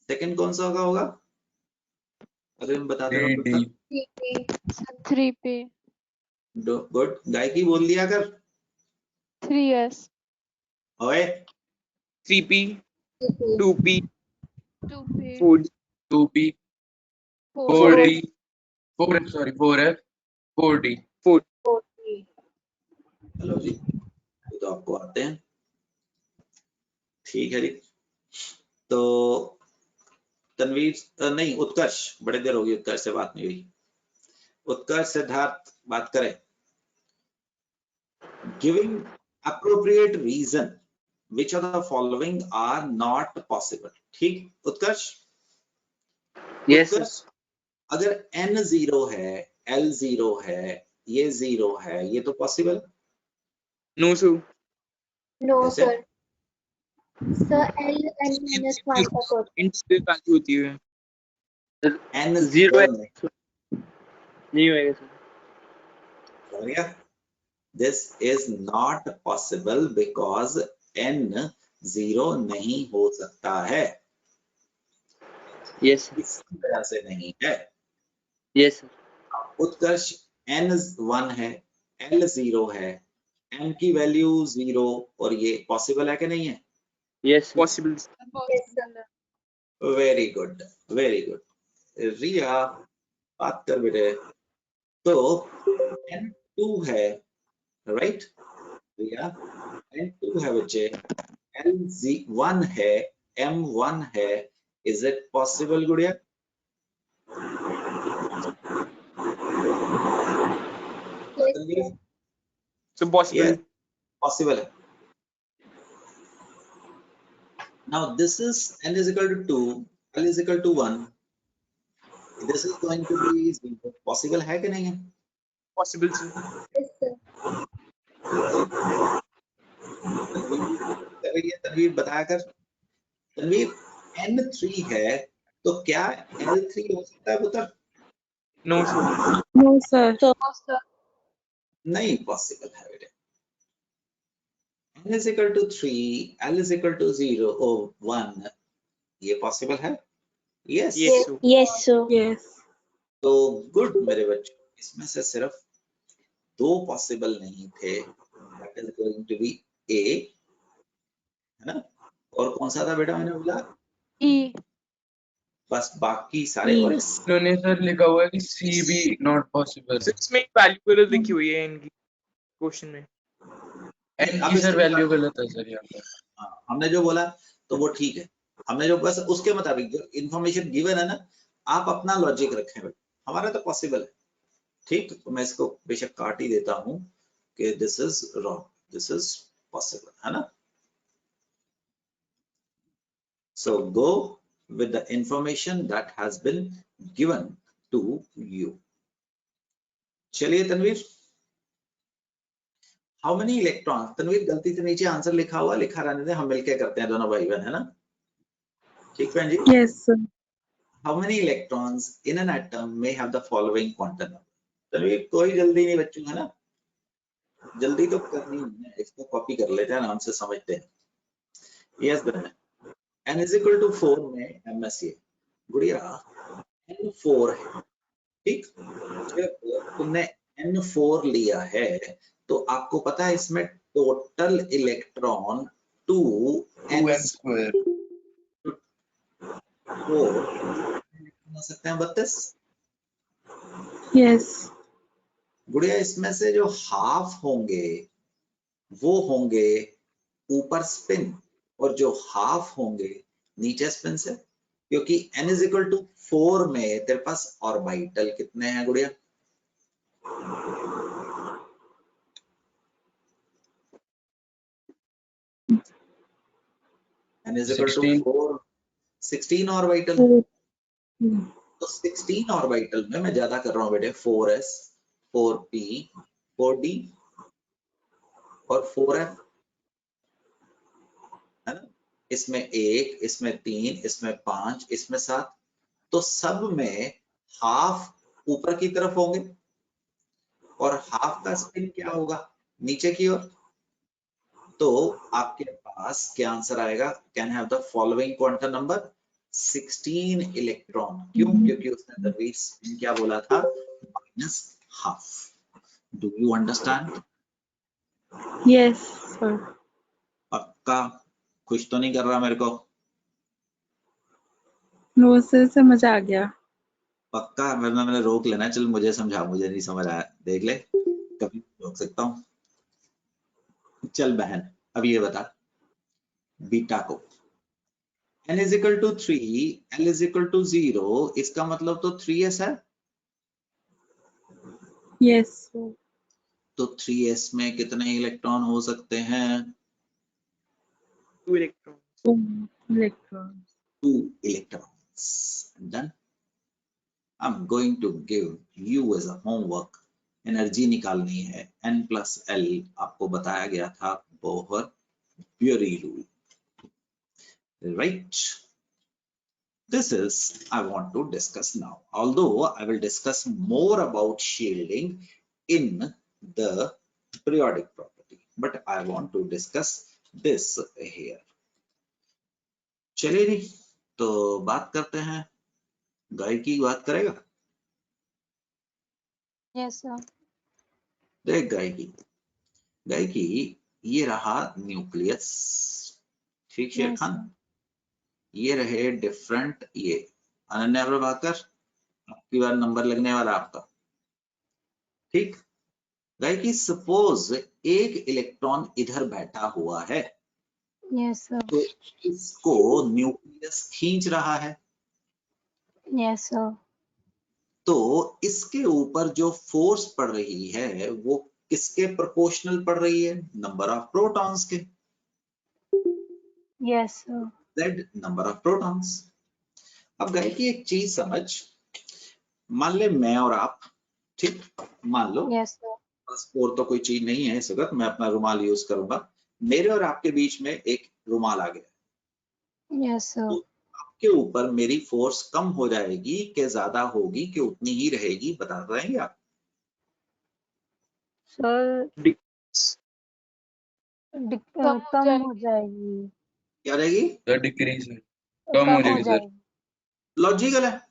सेकंड कौन सा होगा? अग्रिम बताते रहो. 3p. गुड. गायकी बोल दिया कर. 3s. ओए 3p 2p 2p. 4d 2p 4d 4f sorry 4f 4d 4d. Hello जी, ये तो आपको आते हैं. ठीक है जी. तो तनवीर नहीं, उत्कर्ष, बड़े देर होगी उत्कर्ष से बात नहीं हुई. उत्कर्ष सिद्धार्थ बात करें. Giving appropriate reason which of the following are not possible. ठीक उत्कर्ष? यस उत्कर्ष, अगर n 0 है, l 0 है, ये 0 है, ये तो पॉसिबल? No sir. No, कैसे? sir. Sir, L n minus 1 तक होता है. इंटीजर वैल्यू होती है. n 0 है नहीं. नहीं होएगा सर. समझ गया? This is not possible because n 0 नहीं हो सकता है. यस इस तरह से नहीं है. Yes sir. उत्कर्ष n 1 है, l 0 है, m की वैल्यू 0 और ये पॉसिबल है कि नहीं है? Yes possible. Very good, very good. Riya बात कर बेटे. तो n2 है, राइट? रिया n2 है बच्चे, l1 है, m1 है. इज इट पॉसिबल गुड़िया? So possible. Yes, possible है. Now this is n is equal to 2, l is equal to 1. This is going to be 0. Possible है कि नहीं है? Possible sir. Yes, sir. Tanveer बताया कर. तनवीर n3 है तो क्या l3 हो सकता है पुत्र? No sir. No, sir. नहीं पॉसिबल है बेटे. n is equal to 3, l is equal to 0 or 1. ये पॉसिबल है? Yes. Yes, sir. Yes, sir. Yes. तो गुड मेरे बच्चों, इसमें से सिर्फ 2 पॉसिबल नहीं थे. That is going to be A, है ना? और कौन सा था बेटा मैंने बोला? E. बस बाकी सारे. और उन्होंने सर लिखा हुआ है कि सी भी नॉट पॉसिबल. सर इसमें वैल्यू लिखी हुई है इनकी क्वेश्चन में। एन अब की सर इसके वैल्यू मुताबिक- गलत है सर यहाँ पर। हाँ, हमने जो बोला तो वो ठीक है, हमने जो बस उसके मुताबिक जो इंफॉर्मेशन गिवन है ना, आप अपना लॉजिक रखें भाई, हमारा तो पॉसिबल है। ठीक, तो मैं इसको बेशक काट ही देता हूं कि this is wrong, this is possible, है ना। So go with the information that has been given to you. चलिए Tanveer, how many electron, Tanveer गलती से नीचे आंसर लिखा हुआ, लिखा रहने दे, हम मिलके करते हैं दोनों भाई बहन, है ना। ठीक बहन जी। Yes, sir. How many electrons in an atom may have the following quantum number? Tanveer कोई जल्दी नहीं बच्चों, है ना, जल्दी तो करनी है, इसको कॉपी कर लेते हैं, आराम से समझते हैं। यस बहन, n is equal to 4 में MSA गुड़िया n4 है, ठीक। जब तुमने n4 लिया है तो आपको पता है इसमें टोटल इलेक्ट्रॉन 2n स्क्वायर 4 हो सकते हैं 32। Yes. गुड़िया इसमें से जो हाफ होंगे वो होंगे ऊपर स्पिन, और जो हाफ होंगे नीचे स्पिन से, क्योंकि n is equal to 4 में तेरे पास ऑर्बिटल कितने हैं गुड़िया? n is equal to 4, 16 orbital. तो 16 ऑर्बिटल में मैं ज्यादा कर रहा हूं बेटे, 4s, 4p, 4d और 4f, है ना। इसमें 1, इसमें 3, इसमें 5, इसमें 7, तो सब में हाफ ऊपर की तरफ होंगे और हाफ का स्पिन क्या होगा? नीचे की ओर। तो आपके पास क्या आंसर आएगा? Can have the following quantum number 16 electron. क्यों? क्योंकि उसने तनवीर स्पिन क्या बोला था? -Half. Do you understand? Yes, sir. पक्का? खुश तो नहीं कर रहा मेरे को? No, sir, समझ आ गया। पक्का? वरना मैंने रोक लेना, चल मुझे समझा, मुझे नहीं समझ आया, देख ले, कभी रोक सकता हूँ। चल बहन, अब ये बता बीटा को n is equal to 3, l is equal to 0, इसका मतलब तो 3s है। Yes, sir. तो 3s में कितने इलेक्ट्रॉन हो सकते हैं? 2 electron. 2 electrons. 2 electrons. Done. I'm going to give you as a homework, energy निकालनी है, n plus l आपको बताया गया था Bohr-bury rule, right? This is I want to discuss now, although I will discuss more about shielding in the periodic property, but I want to discuss this here. चलिए जी, तो बात करते हैं, गायकी बात करेगा? Yes, sir. देख गायकी ये रहा न्यूक्लियस, ठीक शेर Yes, खान, sir. ये रहे डिफरेंट, ये अनन्या प्रभाकर, आपकी बार नंबर लगने वाला आपका, ठीक। गायकी सपोज एक इलेक्ट्रॉन इधर बैठा हुआ है, Yes, sir. तो इसको न्यूक्लियस खींच रहा है, Yes, sir. तो इसके ऊपर जो फोर्स पड़ रही है वो किसके प्रोपोर्शनल पड़ रही है? नंबर ऑफ प्रोटॉन्स के। Yes, sir. Z number of protons. अब गायकी एक चीज समझ, मान ले मैं और आप, ठीक, मान लो Yes, sir. बस और तो कोई चीज नहीं है इस वक्त, मैं अपना रुमाल यूज करूंगा, मेरे और आपके बीच में एक रुमाल आ गया, Yes, sir. तो आपके ऊपर मेरी फोर्स कम हो जाएगी कि ज्यादा होगी कि उतनी ही रहेगी, बता पाएंगे आप? सर कम कम हो जाएगी। क्या रहेगी? डिक्रीज कम हो जाएगी सर। लॉजिकल है,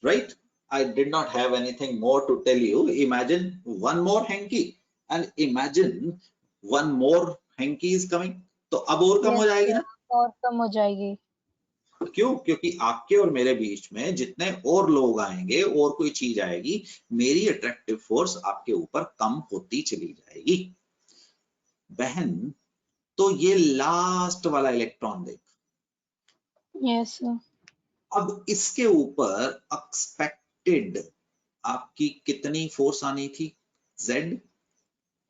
right? I did not have anything more to tell you. Imagine one more hanky and imagine one more hanky is coming. तो अब और कम हो जाएगी ना? और कम हो जाएगी। क्यों? क्योंकि आपके और मेरे बीच में जितने और लोग आएंगे और कोई चीज आएगी, मेरी अट्रैक्टिव फोर्स आपके ऊपर कम होती चली जाएगी। बहन, तो ये लास्ट वाला इलेक्ट्रॉन देख, Yes, sir. अब इसके ऊपर एक्सपेक्टेड आपकी कितनी फोर्स आनी थी? Z।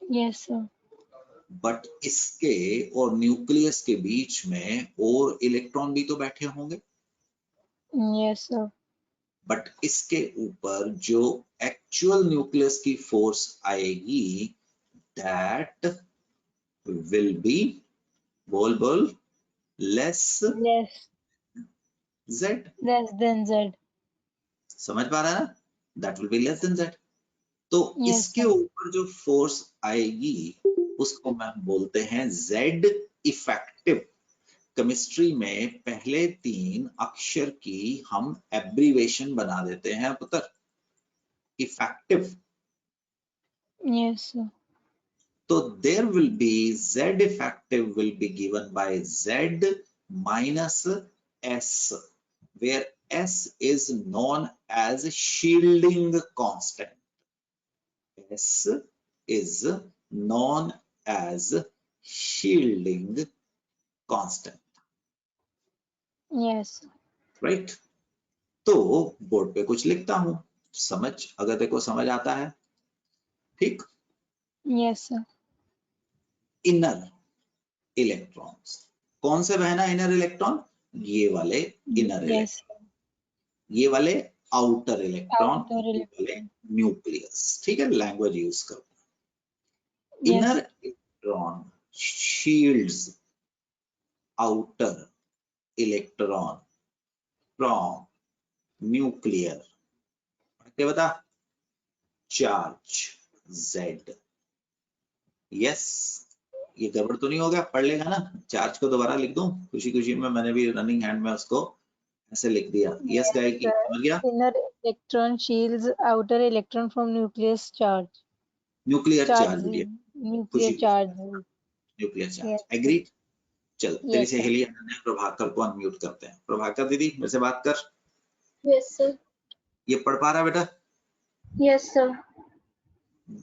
Yes, sir. बट इसके और न्यूक्लियस के बीच में और इलेक्ट्रॉन भी तो बैठे होंगे, Yes, sir. बट इसके ऊपर जो एक्चुअल न्यूक्लियस की फोर्स आएगी दैट विल बी, बोल बोल, less Z। Less than Z. समझ पा रहा है ना? That will be less than Z। तो Yes, इसके sir. ऊपर जो फोर्स आएगी उसको मैं बोलते हैं Z इफेक्टिव। केमिस्ट्री में पहले 3 अक्षर की हम एब्रीवेशन बना देते हैं पुत्र, इफेक्टिव। Yes, sir. तो there will be Z effective will be given by Z minus S, where S is known as shielding constant. S is known as shielding constant, Yes. right? तो board पे कुछ लिखता हूं, समझ, अगर देखो समझ आता है, ठीक? Yes, sir. इनर इलेक्ट्रॉन्स, कौन से बहना इनर इलेक्ट्रॉन? ये वाले इनर Yes. इलेक्ट्रॉन, ये वाले आउटर इलेक्ट्रॉन, Outer ये वाले electron. न्यूक्लियस। ठीक है, लैंग्वेज यूज करो। Yes. Inner electron shields outer electron from nuclear, क्या बता, चार्ज Z। यस, ये गड़बड़ तो नहीं हो गया? पढ़ लेगा ना? चार्ज को दोबारा लिख दूं? खुशी खुशी में मैंने भी रनिंग हैंड में उसको ऐसे लिख दिया। यस गाय की, समझ गया? Inner electron shields outer electron from nucleus charge. Nuclear charge Charge. दिया, Nuclear Khushi charge. Nuclear charge. Yes. Agree? चल, तेरी Yes, sir. सहेली अनन्या प्रभाकर को अनम्यूट करते हैं। प्रभाकर दीदी मेरे से बात कर। Yes, sir. ये पढ़ पा रहा बेटा? Yes, sir.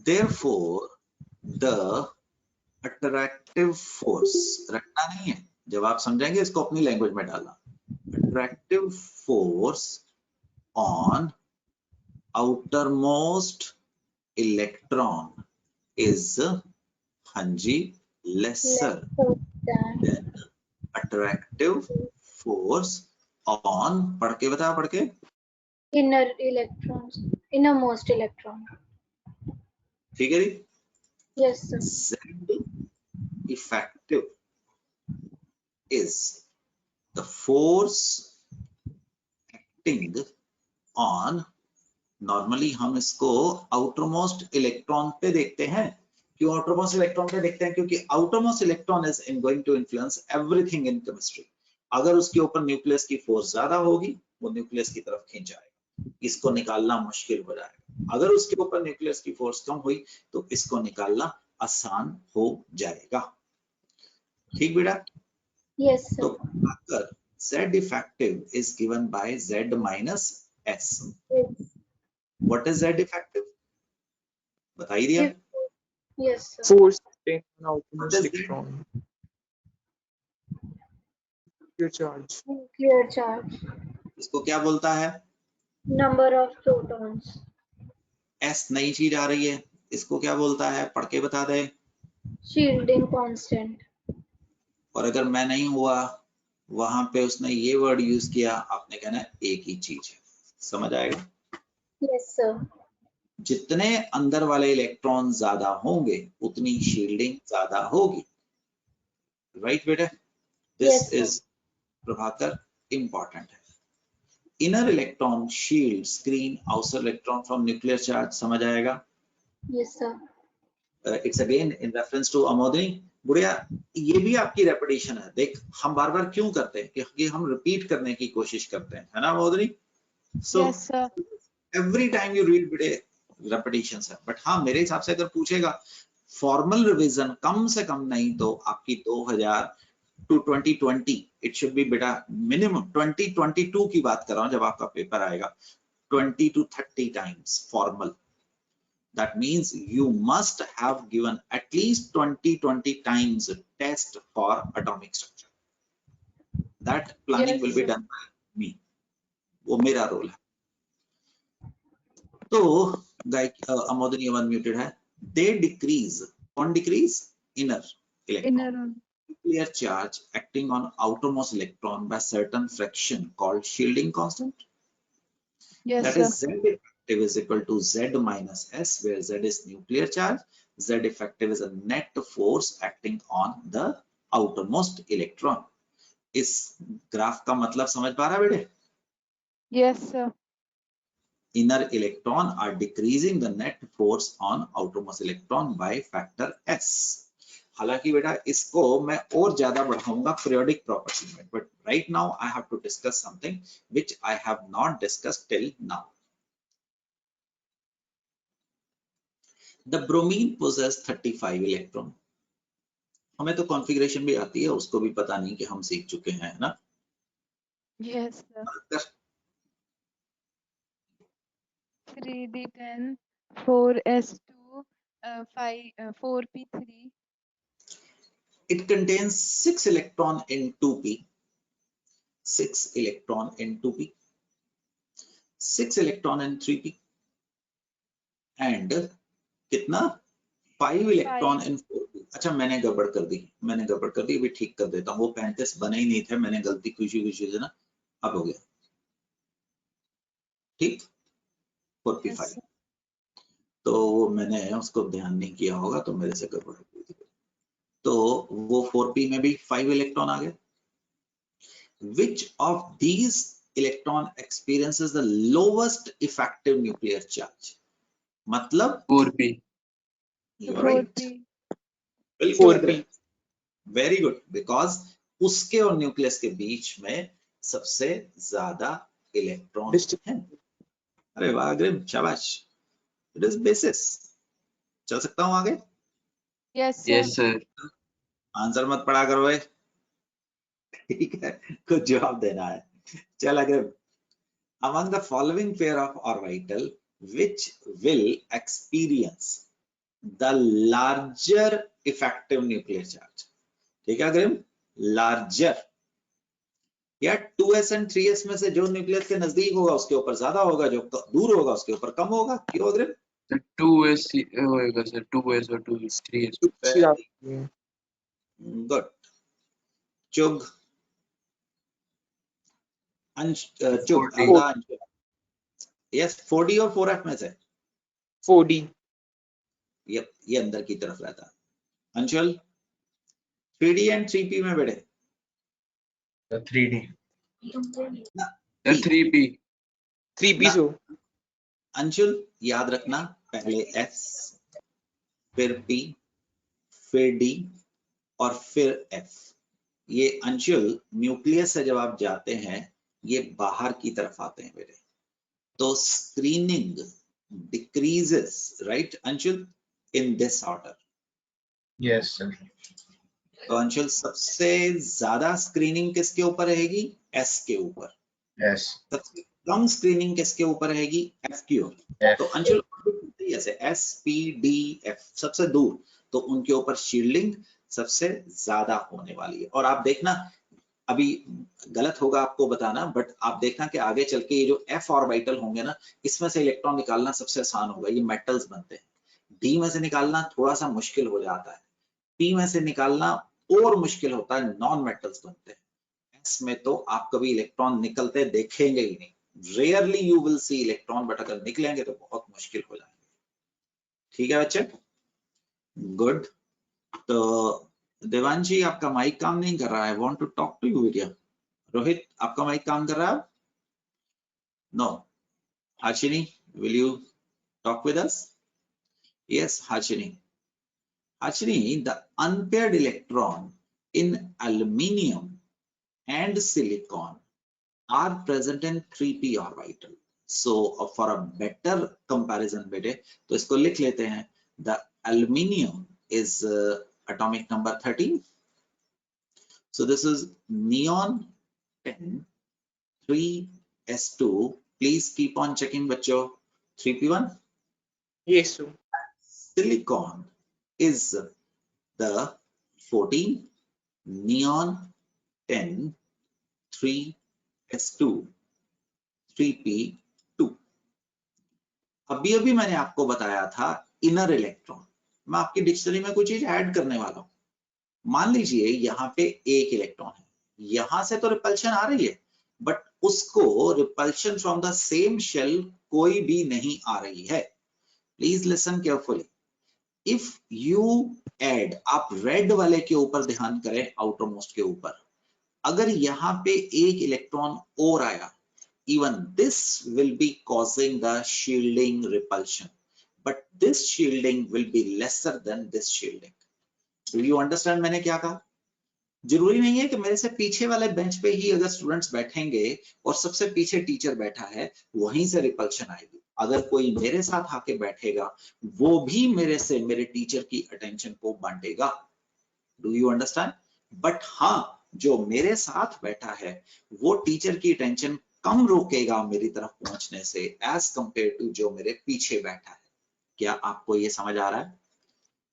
Therefore, the attractive force, रटना नहीं है, जब आप समझेंगे इसको अपनी लैंग्वेज में डालना। Attractive force on outermost electron is, हाँ जी, lesser than attractive force on, पढ़ के बता, पढ़ के। Inner electrons, innermost electron. ठीक है जी? Yes, sir. Z effective is the force acting on, normally हम इसको आउटरमोस्ट इलेक्ट्रॉन पे देखते हैं। क्यों आउटरमोस्ट इलेक्ट्रॉन पे देखते हैं? क्योंकि outermost electron is going to influence everything in chemistry. अगर उसके ऊपर न्यूक्लियस की फोर्स ज्यादा होगी, वो न्यूक्लियस की तरफ खींचाएगा, इसको निकालना मुश्किल हो जाएगा। अगर उसके ऊपर न्यूक्लियस की फोर्स कम हुई तो इसको निकालना आसान हो जाएगा। ठीक बेटा? Yes, sir. तो अगर Z effective is given by Z minus S. What is Z effective? बता ही दिया। Yes, sir. Force acting on What outermost is Z? electron. Nuclear charge. Nuclear charge. इसको क्या बोलता है? Number of protons. S नई चीज आ रही है, इसको क्या बोलता है? पढ़ के बता दे। Shielding constant. और अगर मैं नहीं हुआ, वहां पे उसने ये वर्ड यूज किया, आपने कहना एक ही चीज है। समझ आएगा? Yes, sir. जितने अंदर वाले इलेक्ट्रॉन ज्यादा होंगे उतनी शील्डिंग ज्यादा होगी। राइट बेटा? This Yes, sir. Is Prabhakar important है। Inner electron shield screen outer electron from nuclear charge. समझ आएगा? Yes, sir. It's again in reference to Amodni. गुड़िया, ये भी आपकी रेपिटेशन है। देख, हम बार बार क्यों करते हैं? क्योंकि हम रिपीट करने की कोशिश करते हैं, है ना अमोदनी? सो Yes, sir. Every time you read बेटे रेपिटेशंस है। बट हाँ, मेरे हिसाब से अगर पूछेगा फॉर्मल रिवीजन कम से कम नहीं तो आपकी to 2020 it should be बेटा minimum 2022 की बात कर रहा हूं जब आपका पेपर आएगा 20 to 30 times formal. That means you must have given at least 20 times test for atomic structure. That planning Yes, will be sir. done by me. वो मेरा रोल है. तो अमोदनी अनम्यूटेड है. They decrease. On decrease inner electron. Inner. Nuclear charge acting on outermost electron by certain fraction called shielding constant. Yes, That sir. is Z effective is equal to Z minus S, where Z is nuclear charge. Z effective is a net force acting on the outermost electron. इस graph का मतलब समझ पा रहा है बेटे? Yes, sir. Inner electron are decreasing the net force on outermost electron by factor S. हालांकि बेटा इसको मैं और ज्यादा बढ़ाऊंगा periodic property में, but right now I have to discuss something which I have not discussed till now. The bromine possesses 35 electron. हमें तो कॉन्फ़िगरेशन भी आती है, उसको भी पता नहीं कि हम सीख चुके हैं ना. Yes, sir. 3d10 4s2 4p3. It contains 6 electron in 2p. 6 electron in 2p. 6 electron in 3p. And कितना? 5 electron in 4p. अच्छा मैंने गड़बड़ कर दी, अभी ठीक कर देता हूँ. वो 35 बने ही नहीं थे, मैंने गलती खुशी से ना, अब हो गया ठीक. 4p5. Yes, sir. तो मैंने उसको ध्यान नहीं किया होगा तो मेरे से गड़बड़ हो गई. तो वो 4p में भी 5 इलेक्ट्रॉन आ गए. Which of these electron experiences the lowest effective nuclear charge? मतलब 4p. You are right. 4p. बिल्कुल 4p. Very good, because उसके और न्यूक्लियस के बीच में सबसे ज्यादा इलेक्ट्रॉन हैं. अरे वाह अग्रिम, शाबाश. It is basis. चल सकता हूँ आगे? Yes, sir. Yes, sir. Answer मत पढ़ा करो भाई. ठीक है, कुछ जवाब देना है. चल अग्रिम. Among the following pair of orbital, which will experience the larger effective nuclear charge? ठीक है अग्रिम, larger. या 2s and 3s में से जो न्यूक्लियस के नजदीक होगा उसके ऊपर ज्यादा होगा, जो दूर होगा उसके ऊपर कम होगा. क्यों अग्रिम? 2s होएगा सर, 2s और 3s. गुड. चुग. चुग. यस 4d और 4f में से 4d. ये अंदर की तरफ रहता है. अंशुल 3d एंड 3p में बेटे 3d. 3p. 3p सो. अंशुल याद रखना, पहले s फिर p फिर d और फिर f. ये अंशुल न्यूक्लियस से जब आप जाते हैं ये बाहर की तरफ आते हैं बेटे. तो screening decreases, right Anshul, in this order. Yes, sir. तो अंशुल सबसे ज्यादा स्क्रीनिंग किसके ऊपर रहेगी? s के ऊपर. Yes. सबसे कम स्क्रीनिंग किसके ऊपर रहेगी? f की ओर. तो अंशुल ऐसे s p d f सबसे दूर, तो उनके ऊपर शील्डिंग सबसे ज्यादा होने वाली है. और आप देखना, अभी गलत होगा आपको बताना, बट आप देखना कि आगे चल के ये जो f ऑर्बिटल होंगे ना, इसमें से इलेक्ट्रॉन निकालना सबसे आसान होगा. ये मेटल्स बनते हैं. d में से निकालना थोड़ा सा मुश्किल हो जाता है. p में से निकालना और मुश्किल होता है, नॉन मेटल्स बनते हैं. s में तो आप कभी इलेक्ट्रॉन निकलते देखेंगे ही नहीं. Rarely you will see electron, but अगर निकलेंगे तो बहुत मुश्किल हो जाएंगे. ठीक है बच्चे, गुड. तो देवांशी आपका माइक काम नहीं कर रहा है. Want to talk to you Vidya. Rohit आपका माइक काम कर रहा है? No. Hashini, will you talk with us? Yes Hashini. Actually, the unpaired electron in aluminium and silicon are present in 3p orbital. So for a better comparison बेटे, तो इसको लिख लेते हैं. The aluminium is atomic number 13. So this is neon 10 3s2. Please keep on checking बच्चों. 3p1. Yes, sir. Silicon is the 14 neon 10 3s2 3p2. अभी अभी मैंने आपको बताया था इनर इलेक्ट्रॉन. मैं आपकी डिक्शनरी में कुछ चीज ऐड करने वाला हूं. मान लीजिए यहाँ पे एक इलेक्ट्रॉन है, यहां से तो रिपल्शन आ रही है, बट उसको repulsion from the same shell कोई भी नहीं आ रही है. Please listen carefully. If you add, आप रेड वाले के ऊपर ध्यान करें, आउटर मोस्ट के ऊपर, अगर यहाँ पे एक इलेक्ट्रॉन और आया, even this will be causing the shielding repulsion, but this shielding will be lesser than this shielding. Do you understand मैंने क्या कहा? जरूरी नहीं है कि मेरे से पीछे वाले बेंच पे ही अगर स्टूडेंट्स बैठेंगे और सबसे पीछे टीचर बैठा है वहीं से रिपल्शन आएगी. अगर कोई मेरे साथ आके बैठेगा वो भी मेरे से मेरे टीचर की अटेंशन को बांटेगा. Do you understand? बट हाँ, जो मेरे साथ बैठा है वो टीचर की अटेंशन कम रोकेगा मेरी तरफ पहुंचने से एज कंपेयर टू जो मेरे पीछे बैठा है. क्या आपको ये समझ आ रहा है?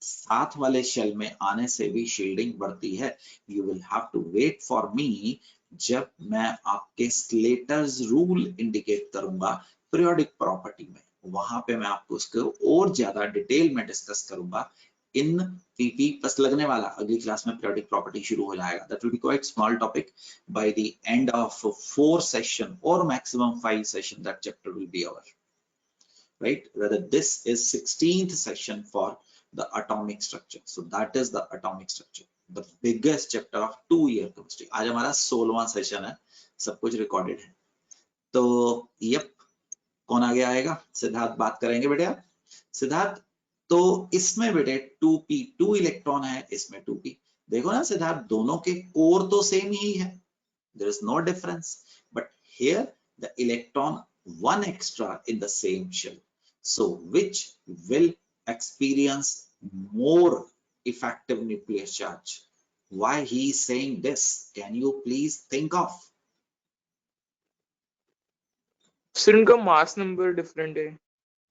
साथ वाले शेल में आने से भी शील्डिंग बढ़ती है. You will have to wait for me. जब मैं आपके स्लेटर्स रूल इंडिकेट करूंगा पीरियोडिक प्रॉपर्टी में, वहां पे मैं आपको उसको और ज्यादा डिटेल में डिस्कस करूंगा. इन पीपी बस लगने वाला, अगली क्लास में पीरियोडिक प्रॉपर्टी शुरू हो जाएगा. That will be quite small topic. By the end of 4 session और maximum 5 session that chapter will be over. Right, rather this is 16th session for the atomic structure. So that is the atomic structure, the biggest chapter of 2-year chemistry. आज हमारा 16वां session है, सब कुछ recorded है. तो yup, कौन आगे आएगा? सिद्धार्थ बात करेंगे बेटे. आप सिद्धार्थ, तो इसमें बेटे 2p 2 इलेक्ट्रॉन है, इसमें 2p. देखो ना सिद्धार्थ, दोनों के कोर तो सेम ही है, there is no difference, but here the electron one extra in the same shell. So which will experience more effective nuclear charge? Why he is saying this? Can you please think of? Sir उनका mass number different है,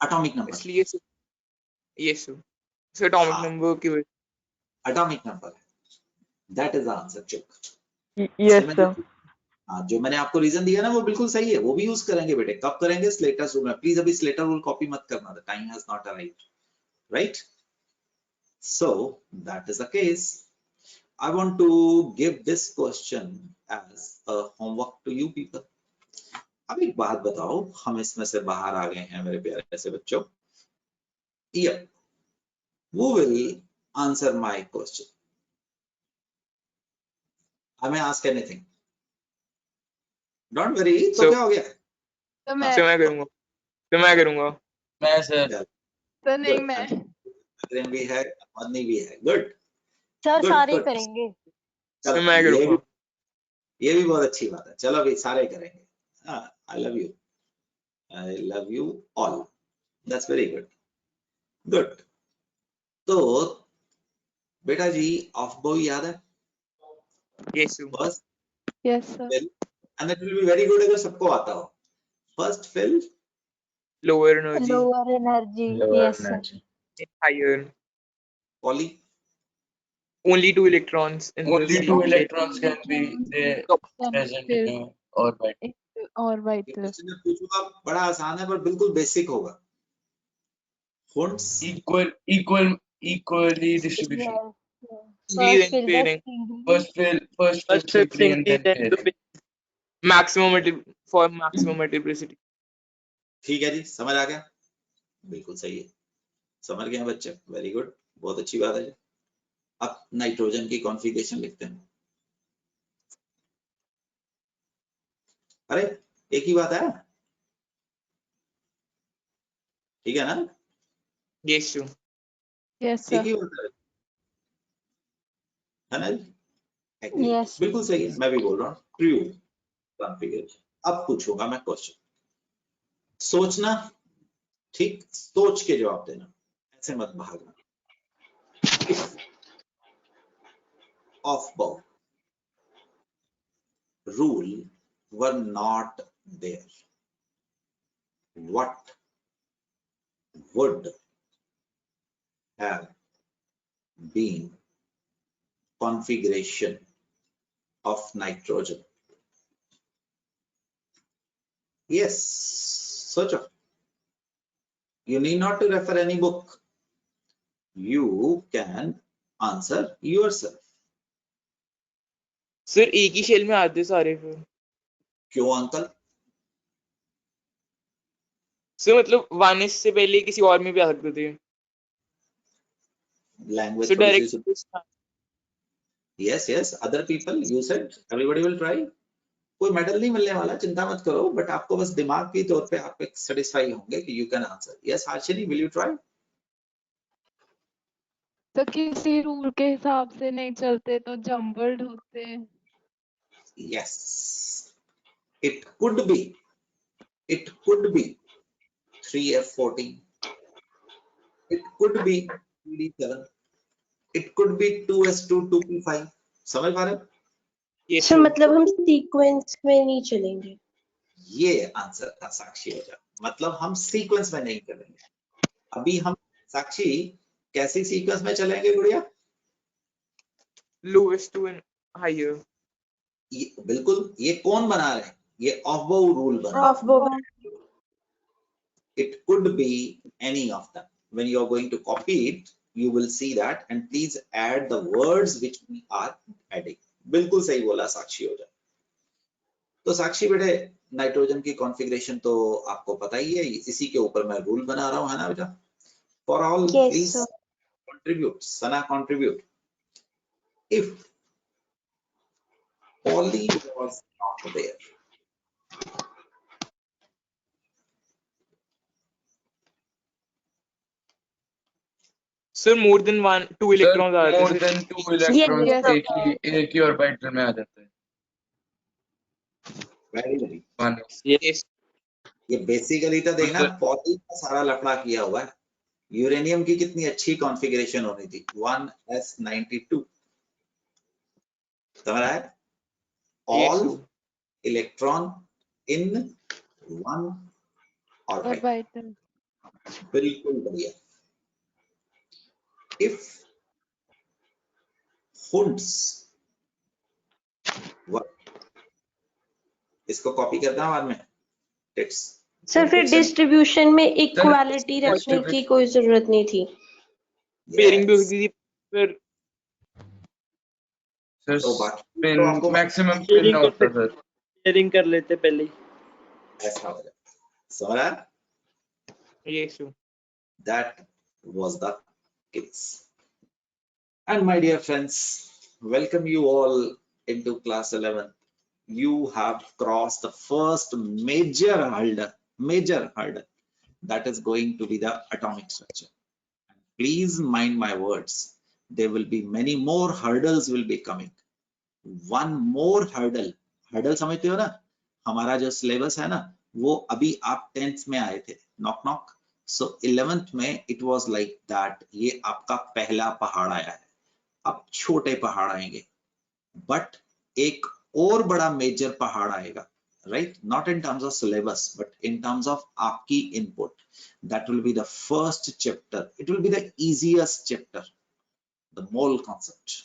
Atomic number. इसलिए yes sir atomic number की वजह. Atomic number. That is the answer. चुप. Yes sir. हाँ, जो मैंने आपको रीजन दिया ना वो बिल्कुल सही है. वो भी यूज करेंगे बेटे. कब करेंगे? स्लेटर रूल में. प्लीज अभी स्लेटर रूल कॉपी मत करना. The time has not arrived. Right, so that is the case. I want to give this question as a homework to you people. अब एक बात बताओ, हम इसमें से बाहर आ गए हैं मेरे प्यारे से बच्चों. Yeah, who will answer my question? I may ask anything. Don't worry. तो क्या हो गया? तो मैं करूंगा. मैं सर. तो नहीं, मैं अग्रम भी है, मदनी भी है. गुड सर, Good, सारे good. करेंगे. चलो, मैं करूंगा. ये भी बहुत अच्छी बात है. चलो अभी सारे करेंगे. I love you, I love you all. That's very good. Good. तो बेटा जी, ऑफ बो याद है? Yes first yes sir. Fill, and it will be very good अगर सबको आता हो. First fill, lower energy, lower energy. Yes sir. Higher. Pauli, Only 2 electrons in the Only same 2 shell. electrons can be there present in a orbital. Orbital. पूछूंगा. बड़ा आसान है पर बिल्कुल बेसिक होगा. Hunds, Equally distribution. Singly then pairing. First fill singly and then pairing. For maximum multiplicity. ठीक है जी, समझ आ गया? बिल्कुल सही है, समझ गए बच्चे. वेरी गुड, बहुत अच्छी बात है. अब नाइट्रोजन की कॉन्फ़िगरेशन लिखते हैं. अरे एक ही बात है, ठीक है ना? Yes sir. यस एक सर. ही बात है ना? Yes. बिल्कुल सही है. मैं भी बोल रहा हूँ ट्रू कॉन्फ़िगरेशन. अब पूछूंगा मैं क्वेश्चन, सोचना, ठीक? सोच के जवाब देना, ऐसे मत भागना. ऑफ बाउ rule were not there, what would have been configuration of nitrogen? Yes, search of. You need not to refer any book. You can answer yourself. Sir एक ही शेल में आते सारे फिर? क्यों अंकल? सर मतलब 1s से पहले किसी और में भी आ सकते थे। Language. So थोड़ी सी direct. Yes, yes. Other people, you said everybody will try. कोई मेडल नहीं मिलने वाला, चिंता मत करो, बट आपको बस दिमाग की तौर पे आप एक सेटिस्फाई होंगे कि you can answer. Yes Hashini, will you try? तो किसी रूल के हिसाब से नहीं चलते तो जम्बल्ड होते हैं। Yes, it could be 3F14, it could be 3D7, it could be 2S2 2P5। समझ पा रहे हो? Yes, sir sir. मतलब हम सीक्वेंस में नहीं चलेंगे। ये आंसर था साक्षी हो जा, मतलब हम सीक्वेंस में नहीं चलेंगे। अभी हम साक्षी कैसी सीक्वेंस में चलेंगे गुड़िया? Lowest to and higher. बिल्कुल, ये कौन बना रहे हैं? ये ऑफ बाउ रूल बना। ऑफ बाउ। It could be any of them. When you are going to copy it, you will see that, and please add the words which we are adding. बिल्कुल सही बोला साक्षी हो जा। तो साक्षी बेटे, नाइट्रोजन की कॉन्फ़िगरेशन तो आपको पता ही है, इसी के ऊपर मैं रूल बना रहा हूँ, है ना बेटा? For all, please contribute. Sana, contribute. If poly was not there, Sir, more than 2 electrons are more there. than 2 electrons Yes. एक ही ऑर्बिटल में आ जाते हैं। very very। One। Yes. ये बेसिकली तो देखना पॉली का सारा लफड़ा किया हुआ है। यूरेनियम की कितनी अच्छी कॉन्फ़िगरेशन होनी थी, 1s92। समझ रहा है? All electron in one orbital। बिल्कुल बढ़िया। If Hund's work, इसको कॉपी करना बाद में टेक्स्ट। सर फिर डिस्ट्रीब्यूशन में इक्वालिटी रखने की कोई जरूरत नहीं थी। पेयरिंग भी हो सकती थी फिर। सर मैक्सिमम स्पिन होता सर। पेयरिंग कर लेते पहले ही। ऐसा हो जाए। समझ रहा? Yes, sir. That was the case. And my dear friends, welcome you all into class 11. You have crossed the first major hurdle, that is going to be the atomic structure. Please mind my words, there will be many more hurdles will be coming. One more hurdle समझते हो ना? हमारा जो syllabus है ना, वो अभी आप 10th में आए थे, knock। So 11th में it was like that, ये आपका पहला पहाड़ आया है, अब छोटे पहाड़ आएंगे, बट एक और बड़ा मेजर पहाड़ आएगा, right? Not in terms of syllabus, but in terms of आपकी input. That will be the first chapter. It will be the easiest chapter, the mole concept.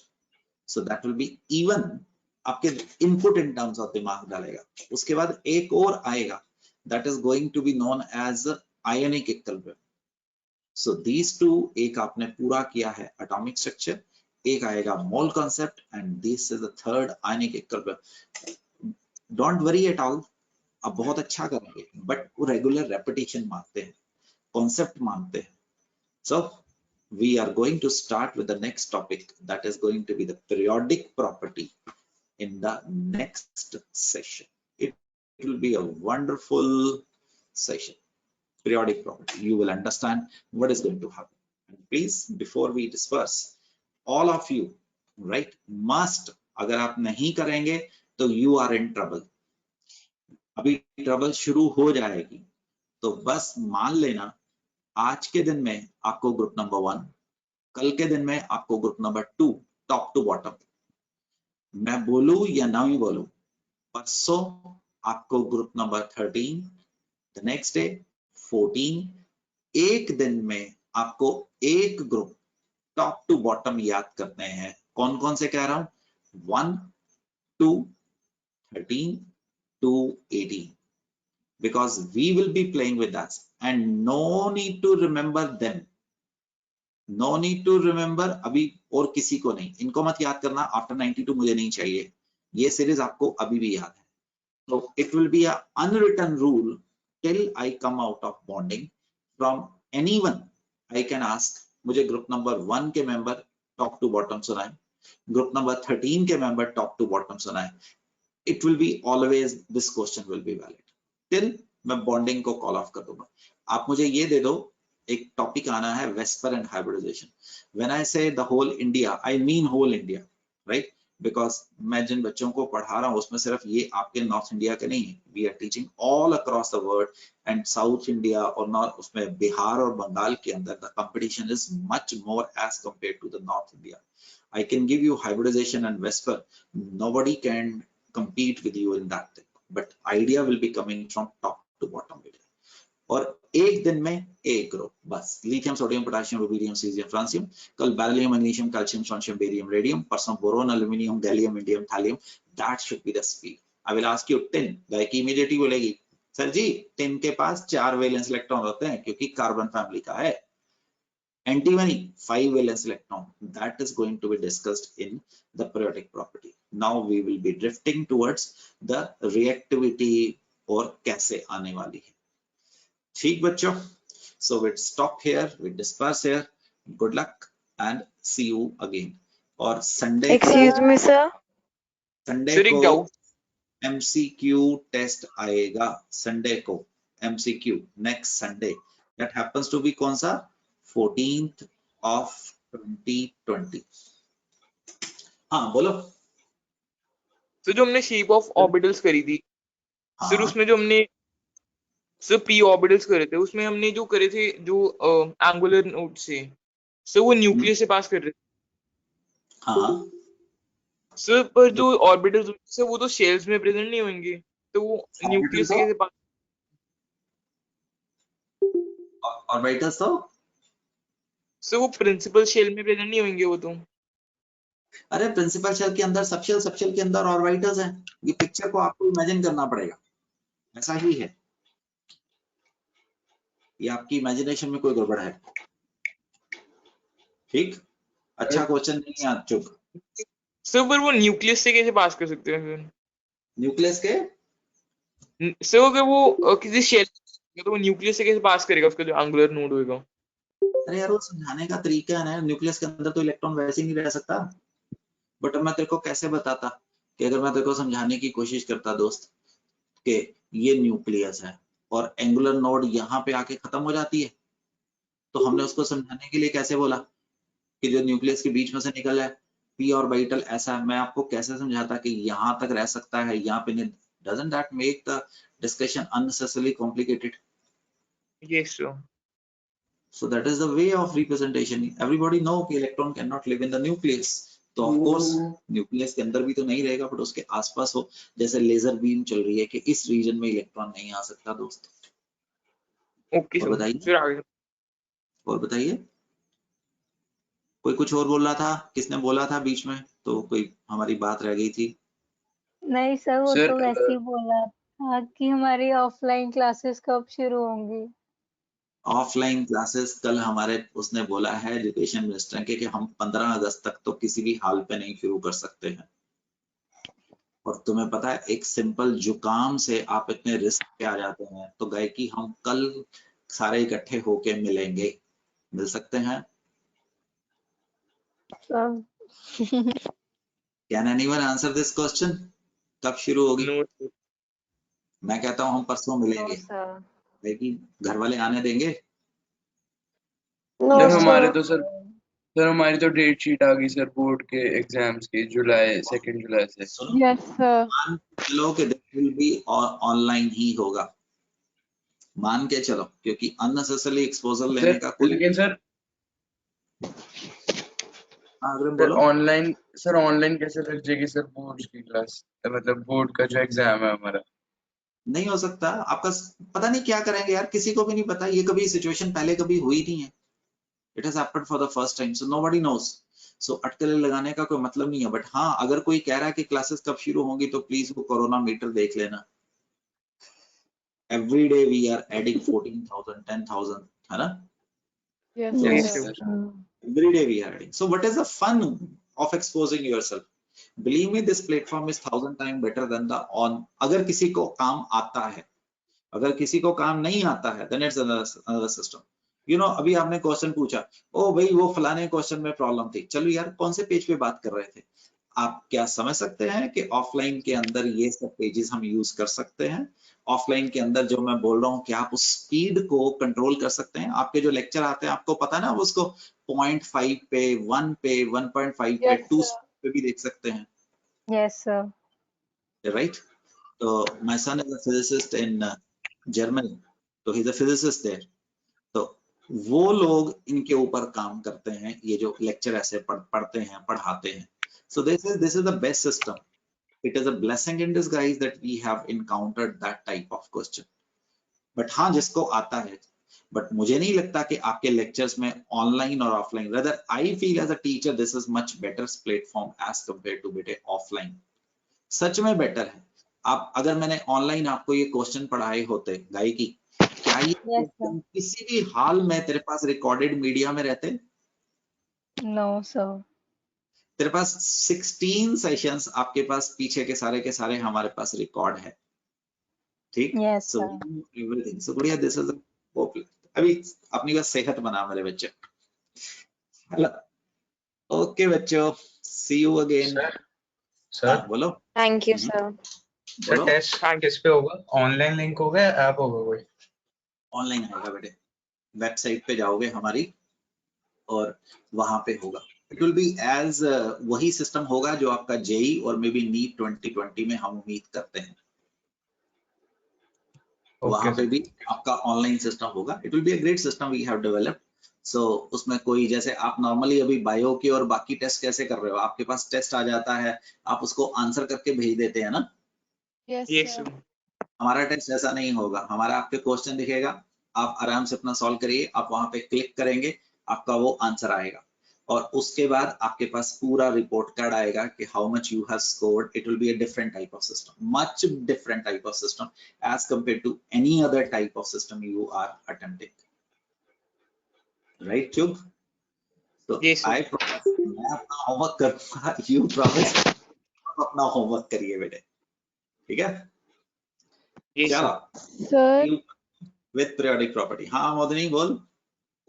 So that will be even आपके input in terms of दिमाग डालेगा। उसके बाद एक और आएगा, that is going to be known as ionic equilibrium. So these two, एक आपने पूरा किया है atomic structure, एक आएगा mole concept, and this is the third ionic equilibrium. Don't worry at all, अब बहुत अच्छा करेंगे, but वो regular repetition मांगते हैं, concept मांगते हैं। So we are going to start with the next topic, that is going to be the periodic property in the next session. It will be a wonderful session. Periodic property, you will understand what is going to happen. And please, before we disperse, all of you, right, must, अगर आप नहीं करेंगे तो you are in trouble। अभी trouble शुरू हो जाएगी, तो बस मान लेना आज के दिन में आपको ग्रुप नंबर 1, कल के दिन में आपको group number 2, top to bottom. मैं बोलूं या ना ही बोलूं, परसों आपको group number 13, the next day 14, एक दिन में आपको एक ग्रुप टॉप टू बॉटम याद करने हैं। कौन कौन से कह रहा हूं? 1 to 13 to 18, because we will be playing with that and no need to remember them, no need to remember अभी और किसी को नहीं, इनको मत याद करना, आफ्टर 92 मुझे नहीं चाहिए, ये सीरीज आपको अभी भी याद है। So it will be a unwritten rule till I come out of bonding. From anyone I can ask, मुझे ग्रुप नंबर 1 के मेंबर टॉप टू बॉटम सुनाए, ग्रुप नंबर 13 के मेंबर टॉप टू बॉटम सुनाए। It will be always, this question will be valid till मैं bonding को call of कर दूंगा। आप मुझे ये दे दो, एक टॉपिक आना है VSEPR and hybridization. When I say the whole India, I mean whole India, right? Because मैं जिन बच्चों को पढ़ा रहा हूँ उसमें सिर्फ ये आपके नॉर्थ इंडिया के नहीं है, we are teaching all across the world and South India और नॉर्थ, उसमें बिहार और बंगाल के अंदर the competition is much more as compare to the North India. I can give you hybridization and vesper, nobody can compete with you in that thing, but idea will be coming from top to bottom. और एक दिन में एक group बस, lithium, sodium, potassium, rubidium, caesium, francium, कल beryllium, magnesium, calcium, strontium, barium, radium, परसों boron, aluminium, gallium, indium, thallium. That should be the speed. I will ask you tin, Gayki immediately बोलेगी sir ji tin के पास 4 valence electron होते हैं क्योंकि carbon family का है। Antimony 5 valence electron, that is going to be discussed in the periodic property. Now we will be drifting towards the reactivity और कैसे आने वाली है। ठीक बच्चों, so we stop here, we disperse here, good luck and see you again। और Sunday Excuse me sir, Sunday को MCQ test आएगा, संडे को MCQ next Sunday, that happens to be कौन सा? 14th of 2020। हाँ बोलो। तो जो हमने शेप ऑफ ऑर्बिटल्स करी थी सर, उसमें जो हमने सर पी ऑर्बिटल्स करे थे, उसमें हमने जो करे थे जो एंगुलर नोड से सर वो न्यूक्लियस से पास कर रहे थे। हाँ सर पर जो ऑर्बिटल्स से वो तो शेल्स में प्रेजेंट नहीं होंगे, तो वो न्यूक्लियस से कैसे पास? ऑर्बिटल्स तो सर वो प्रिंसिपल शेल में प्रेजेंट नहीं होंगे वो तो। अरे प्रिंसिपल शेल के अंदर, सब शेल के अंदर ऑर्बिटल्स हैं। ये पिक्चर को आपको इमेजिन करना पड़ेगा, ऐसा ही है। ये आपकी इमेजिनेशन में कोई गड़बड़ है। ठीक, अच्छा क्वेश्चन नहीं है, आप चुप। सर पर वो न्यूक्लियस से कैसे पास कर सकते हैं सर? न्यूक्लियस के सर अगर वो किसी शेल तो वो न्यूक्लियस से कैसे पास करेगा उसका जो एंगुलर नोड होगा? अरे यार वो समझाने का तरीका है ना, न्यूक्लियस के अंदर तो इलेक्ट्रॉन वैसे ही नहीं रह सकता। बट मैं तेरे को कैसे बताता कि अगर मैं तेरे को समझाने की कोशिश करता दोस्त कि ये न्यूक्लियस है और एंगुलर नोड यहाँ पे आके खत्म हो जाती है, तो हमने उसको समझाने के लिए कैसे बोला कि जो न्यूक्लियस के बीच में से निकल है पी ऑर्बिटल ऐसा है। मैं आपको कैसे समझाता कि यहाँ तक रह सकता है, यहाँ पे नहीं। Doesn't that make the discussion unnecessarily complicated? Yes sir. So that is the way of representation. Everybody know कि electron cannot live in the nucleus, तो ऑफ कोर्स न्यूक्लियस के अंदर भी तो नहीं रहेगा, बट उसके आसपास हो। जैसे लेजर बीम चल रही है कि इस रीजन में इलेक्ट्रॉन नहीं आ सकता दोस्त। ओके और बताइए, और बताइए, कोई कुछ और बोल रहा था? किसने बोला था बीच में? तो कोई हमारी बात रह गई थी। नहीं सर, वो तो वैसे ही बोला था कि हमारी ऑफलाइन क्लासेस कब शुरू होंगी। ऑफलाइन क्लासेस कल हमारे उसने बोला है एजुकेशन मिनिस्टर के कि हम 15 अगस्त तक तो किसी भी हाल पे नहीं शुरू कर सकते हैं। और तुम्हें पता है एक सिंपल जुकाम से आप इतने रिस्क पे आ जाते हैं, तो गए कि हम कल सारे इकट्ठे होके मिलेंगे, मिल सकते हैं? Can anyone answer this question? कब शुरू होगी? मैं कहता हूँ हम परसों मिलेंगे, लेकिन घर वाले आने देंगे? हमारे तो सर हमारी तो डेट शीट आ गई सर बोर्ड के एग्जाम्स की, जुलाई 2 जुलाई से। Yes sir. चलो कि दिस विल बी ऑनलाइन ही होगा, मान के चलो, क्योंकि अननेसेसरली एक्सपोजर लेने का कोई। लेकिन सर हाँ अग्रिम सर बोलो। ऑनलाइन कैसे लग जाएगी सर बोर्ड की क्लास, मतलब बोर्ड का जो एग्जाम है हमारा? नहीं हो सकता आपका, पता नहीं क्या करेंगे यार, किसी को भी नहीं पता, ये कभी सिचुएशन पहले कभी हुई नहीं है, it has happened for the first time, so nobody knows. So अटकलें लगाने का कोई मतलब नहीं है, बट हाँ अगर कोई कह रहा है कि क्लासेस कब शुरू होंगी तो प्लीज वो कोरोना मीटर देख लेना। Every day we are adding 14,000 10,000, है ना? Yes, So Yes, sir. sir. every day we are adding. So what is the fun of exposing yourself? Believe me, this platform is 1,000 times better than the on. अगर किसी को काम आता है, अगर किसी को काम नहीं आता है, then it's another system. You know, अभी आपने क्वेश्चन पूछा, ओ भाई वो फलाने क्वेश्चन में प्रॉब्लम थी, चलो यार कौन से पेज पे बात कर रहे थे? आप क्या समझ सकते हैं कि ऑफलाइन के अंदर ये सब पेजेस हम यूज कर सकते हैं? ऑफलाइन के अंदर जो मैं बोल रहा हूँ कि आप उस स्पीड को कंट्रोल कर सकते हैं। आपके जो लेक्चर आते हैं आपको पता है ना, आप उसको 0.5 पे, 1 पे, 1.5 पे, Yes, 2 sir. पे भी देख सकते हैं, Yes, sir. राइट? तो my son is a physicist in Germany, तो he is a physicist there. तो वो लोग इनके ऊपर काम करते हैं, ये जो लेक्चर ऐसे पढ़ते हैं, पढ़ाते हैं। So this is the best system. It is a blessing in disguise that we have encountered that type of question. But हाँ जिसको आता है, but मुझे नहीं लगता कि आपके लेक्चर्स में ऑनलाइन और offline, rather I feel as a teacher this is much better platform as compared to बेटे ऑफलाइन। सच में बेटर है। आप अगर मैंने ऑनलाइन आपको ये क्वेश्चन पढ़ाए होते गायकी, क्या ये Yes, sir. क्वेश्चन किसी भी हाल में तेरे पास रिकॉर्डेड मीडिया में रहते? No, sir. तेरे पास 16 सेशंस आपके पास पीछे के सारे हमारे पास रिकॉर्ड है, ठीक? Yes, सो sir. एवरीथिंग, सो बढ़िया, दिस इज अभी अपनी बस सेहत बना मेरे बच्चे। हेलो, ओके बच्चों, सी यू अगेन। सर बोलो। Thank you, sir. सर बोलो। टेस्ट किस पे होगा? ऑनलाइन लिंक होगा या ऐप होगा कोई? ऑनलाइन आएगा बेटे, वेबसाइट पे जाओगे हमारी और वहां पे होगा। इट विल बी एज वही सिस्टम होगा जो आपका जेई और मे बी नीट 2020 में हम उम्मीद करते हैं, वहां पे भी आपका ऑनलाइन सिस्टम होगा। It will be a great system we have developed. So उसमें कोई, जैसे आप नॉर्मली अभी बायो के और बाकी टेस्ट कैसे कर रहे हो, आपके पास टेस्ट आ जाता है, आप उसको आंसर करके भेज देते हैं ना? Yes, Yes, sir. sir. हमारा टेस्ट ऐसा नहीं होगा, हमारा आपके क्वेश्चन दिखेगा, आप आराम से अपना सॉल्व करिए, आप वहां पे क्लिक करेंगे, आपका वो आंसर आएगा और उसके बाद आपके पास पूरा रिपोर्ट कार्ड आएगा कि how much you have scored. It will be a different type of system, much different type of system as compare to any other type of system you are attempting, right चुप? तो Yes, sir. I promise मैं अपना homework करूंगा, you promise अपना homework करिए बेटे, ठीक है? Yes, sir. चलो Sir, विद पीरियोडिक प्रॉपर्टी। हाँ मोदिनी बोल।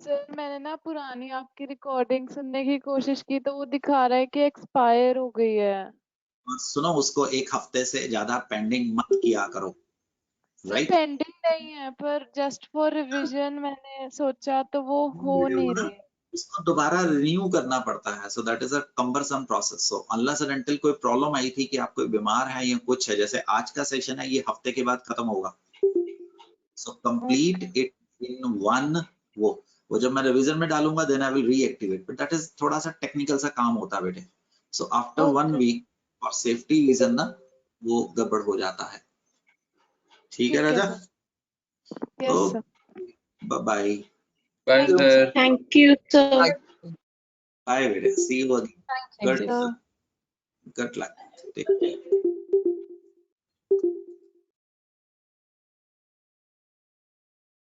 सर मैंने ना पुरानी आपकी रिकॉर्डिंग सुनने की कोशिश की तो वो दिखा रहा है कि एक्सपायर हो गई है। और सुनो, उसको एक हफ्ते से ज्यादा पेंडिंग मत किया करो, सर राइट? पेंडिंग नहीं है पर जस्ट फॉर रिवीजन मैंने सोचा तो वो हो नहीं रही। उसको दोबारा रिन्यू करना पड़ता है, सो that is a cumbersome process. So unless and until कोई प्रॉब्लम आई थी कि आप कोई बीमार है या कुछ है, जैसे आज का सेशन है ये हफ्ते के बाद खत्म होगा, so complete it in one. वो जब मैं रिवीजन में डालूंगा then I will reactivate, but that is थोड़ा सा टेक्निकल सा काम होता है बेटे। So after 1 week for safety reason ना वो गड़बड़ हो जाता है, ठीक है राजा? Yes sir. Bye bye. Bye sir. Thank you, sir. Bye बेटे, see you again. Thank you, sir. Good luck. Take care.